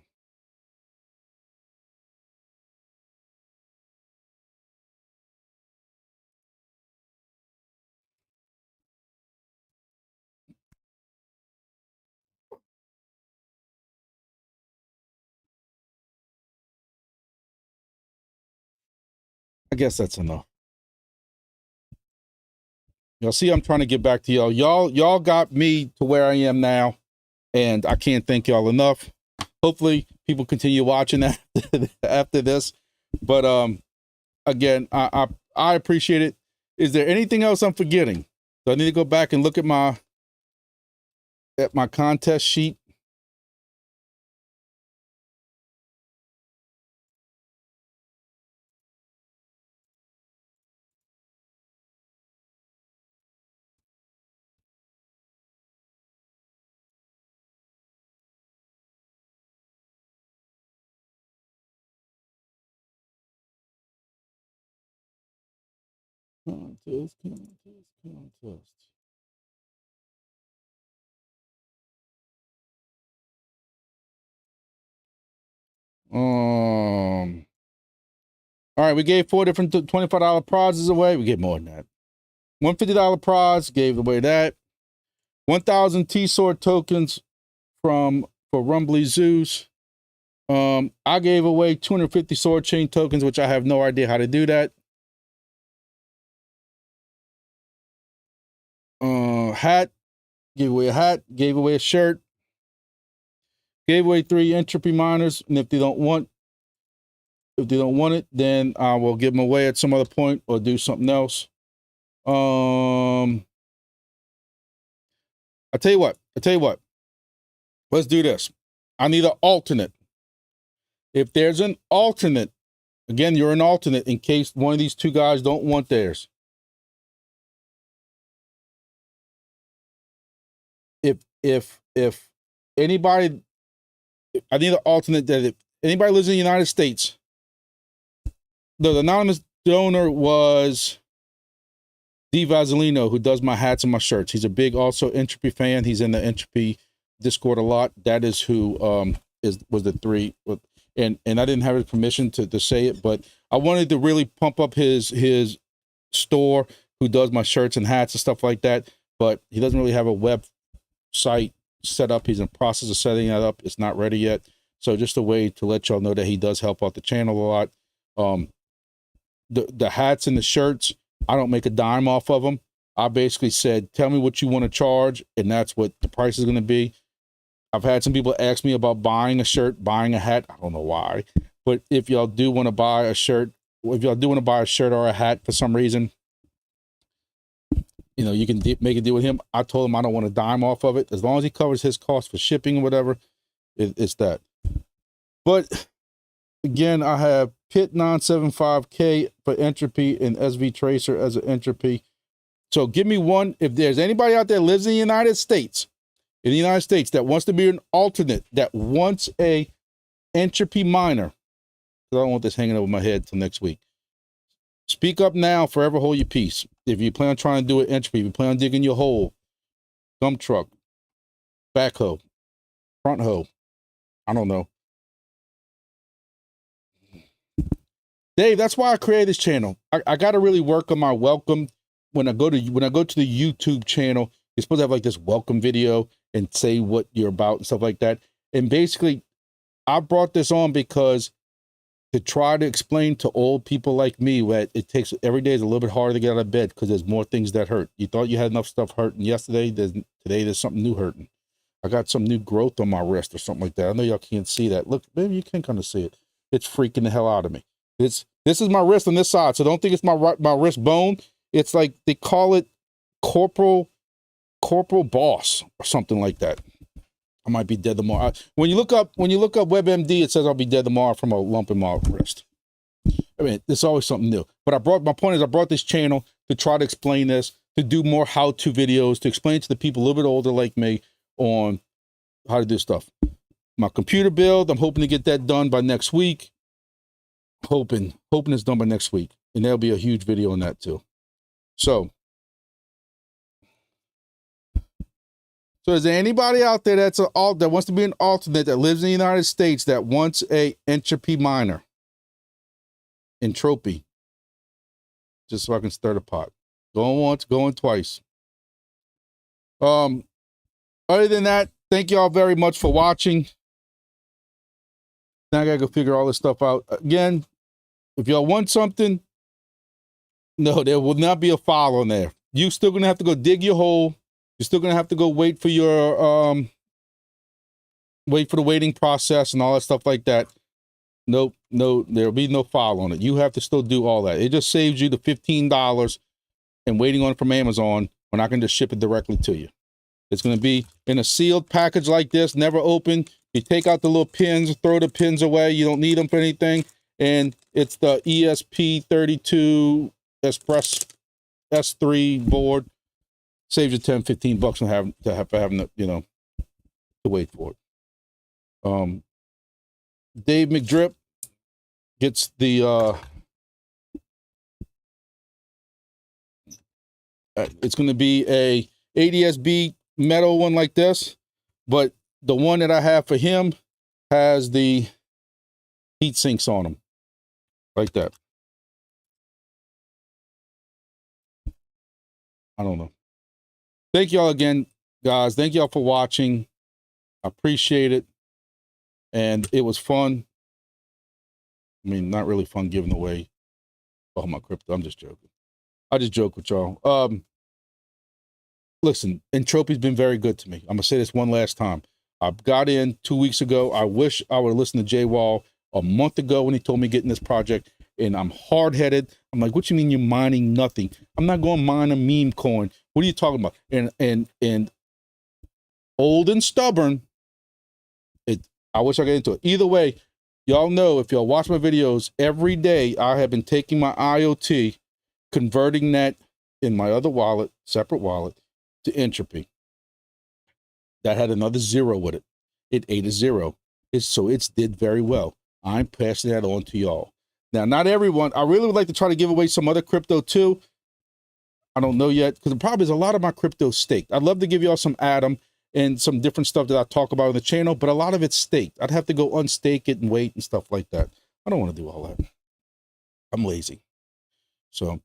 I guess that's enough. Y'all see, I'm trying to get back to y'all. Y'all got me to where I am now, and I can't thank y'all enough. Hopefully, people continue watching that after this. But again, I appreciate it. Is there anything else I'm forgetting? Do I need to go back and look at my contest sheet? Contest. All right, we gave 4 different $25 prizes away. We get more than that. $150 prize, gave away that. 1,000 T-Sword tokens for Rumbly Zeus. I gave away 250 Sword Chain tokens, which I have no idea how to do that. Hat, gave away a hat, gave away a shirt, gave away 3 Entropy miners, and if they don't want it, then I will give them away at some other point or do something else. I tell you what. Let's do this. I need an alternate. If there's an alternate, again, you're an alternate in case one of these 2 guys don't want theirs. If anybody, I need an alternate that if anybody lives in the United States The anonymous donor was D Vasilino, who does my hats and my shirts. He's a big also Entropy fan. He's in the Entropy Discord a lot. That is who was the three. And I didn't have his permission to say it, but I wanted to really pump up his store, who does my shirts and hats and stuff like that. But he doesn't really have a website set up. He's in the process of setting that up. It's not ready yet. So just a way to let y'all know that he does help out the channel a lot. The hats and the shirts, I don't make a dime off of them. I basically said, tell me what you want to charge, and that's what the price is going to be. I've had some people ask me about buying a shirt, buying a hat. I don't know why, but if y'all do want to buy a shirt, if y'all do want to buy a shirt or a hat for some reason, you know, you can make a deal with him. I told him I don't want a dime off of it. As long as he covers his cost for shipping or whatever, it's that. But again, I have Pit 975K for Entropy and SV Tracer as an Entropy. So give me one. If there's anybody out there that lives in the United States, that wants to be an alternate, that wants a Entropy miner, because I don't want this hanging over my head till next week. Speak up now, forever hold your peace. If you plan on trying to do it Entropy, if you plan on digging your hole, dump truck, backhoe, front hoe, I don't know. Dave, that's why I created this channel. I got to really work on my welcome. When I go to the YouTube channel, you're supposed to have like this welcome video and say what you're about and stuff like that. And basically, I brought this on because to try to explain to old people like me that it takes every day is a little bit harder to get out of bed because there's more things that hurt. You thought you had enough stuff hurting yesterday. Today there's something new hurting. I got some new growth on my wrist or something like that. I know y'all can't see that. Look, maybe you can kind of see it. It's freaking the hell out of me. This is my wrist on this side, so don't think it's my wrist bone. It's like they call it corporal boss or something like that. I might be dead tomorrow. When you look up WebMD, it says I'll be dead tomorrow from a lump in my wrist. I mean, there's always something new. But my point is I brought this channel to try to explain this, to do more how-to videos, to explain to the people a little bit older like me on how to do stuff. My computer build, I'm hoping to get that done by next week. Hoping it's done by next week. And there'll be a huge video on that too. So is there anybody out there that wants to be an alternate that lives in the United States that wants a Entropy miner? Entropy. Just so I can stir the pot. Going once, going twice. Other than that, thank y'all very much for watching. Now I gotta go figure all this stuff out. Again, if y'all want something, no, there will not be a file on there. You still gonna have to go dig your hole. You're still gonna have to go wait for your wait for the waiting process and all that stuff like that. Nope, no, there'll be no file on it. You have to still do all that. It just saves you the $15 and waiting on it from Amazon when I can just ship it directly to you. It's gonna be in a sealed package like this, never open. You take out the little pins, throw the pins away. You don't need them for anything. And it's the ESP32 Express S3 board. Saves you 10, 15 bucks on having to, you know, to wait for it. DaveMcdrip gets the it's going to be a ADSB metal one like this, but the one that I have for him has the heat sinks on them like that. I don't know. Thank y'all again, guys. Thank y'all for watching. I appreciate it. And it was fun. I mean, not really fun giving away all my crypto. I'm just joking. I just joke with y'all. Listen, Entropy's been very good to me. I'm going to say this one last time. I got in 2 weeks ago. I wish I would have listened to Jay Wall a month ago when he told me getting this project. And I'm hard-headed. I'm like, what you mean you're mining nothing? I'm not going to mine a meme coin. What are you talking about? And old and stubborn. I wish I got into it. Either way, y'all know, if y'all watch my videos, every day I have been taking my IoT, converting that in my other wallet, separate wallet, to Entropy. That had another 0 with it. It ate a 0. So it's did very well. I'm passing that on to y'all. Now, not everyone. I really would like to try to give away some other crypto too. I don't know yet, because the problem is a lot of my crypto staked. I'd love to give y'all some Addtl and some different stuff that I talk about on the channel, but a lot of it's staked. I'd have to go unstake it and wait and stuff like that. I don't want to do all that. I'm lazy. So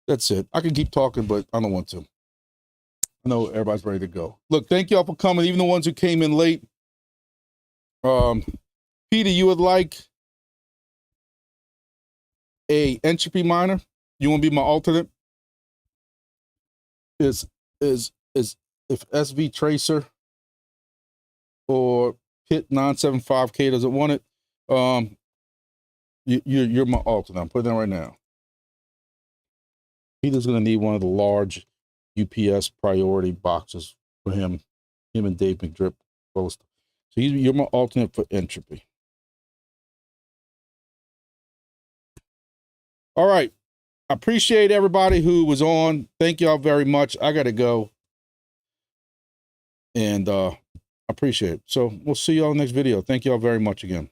that's it. I can keep talking, but I don't want to. I know everybody's ready to go. Look, thank y'all for coming, even the ones who came in late. Peter, you would like a Entropy miner? You want to be my alternate? Is if SV Tracer or Pit 975K doesn't want it, you're my alternate. I'm putting that right now. Peter's gonna need one of the large UPS priority boxes for him and DaveMcdrip both. So you're my alternate for Entropy. All right. I appreciate everybody who was on. Thank y'all very much. I got to go. And I appreciate it. So we'll see y'all next video. Thank y'all very much again.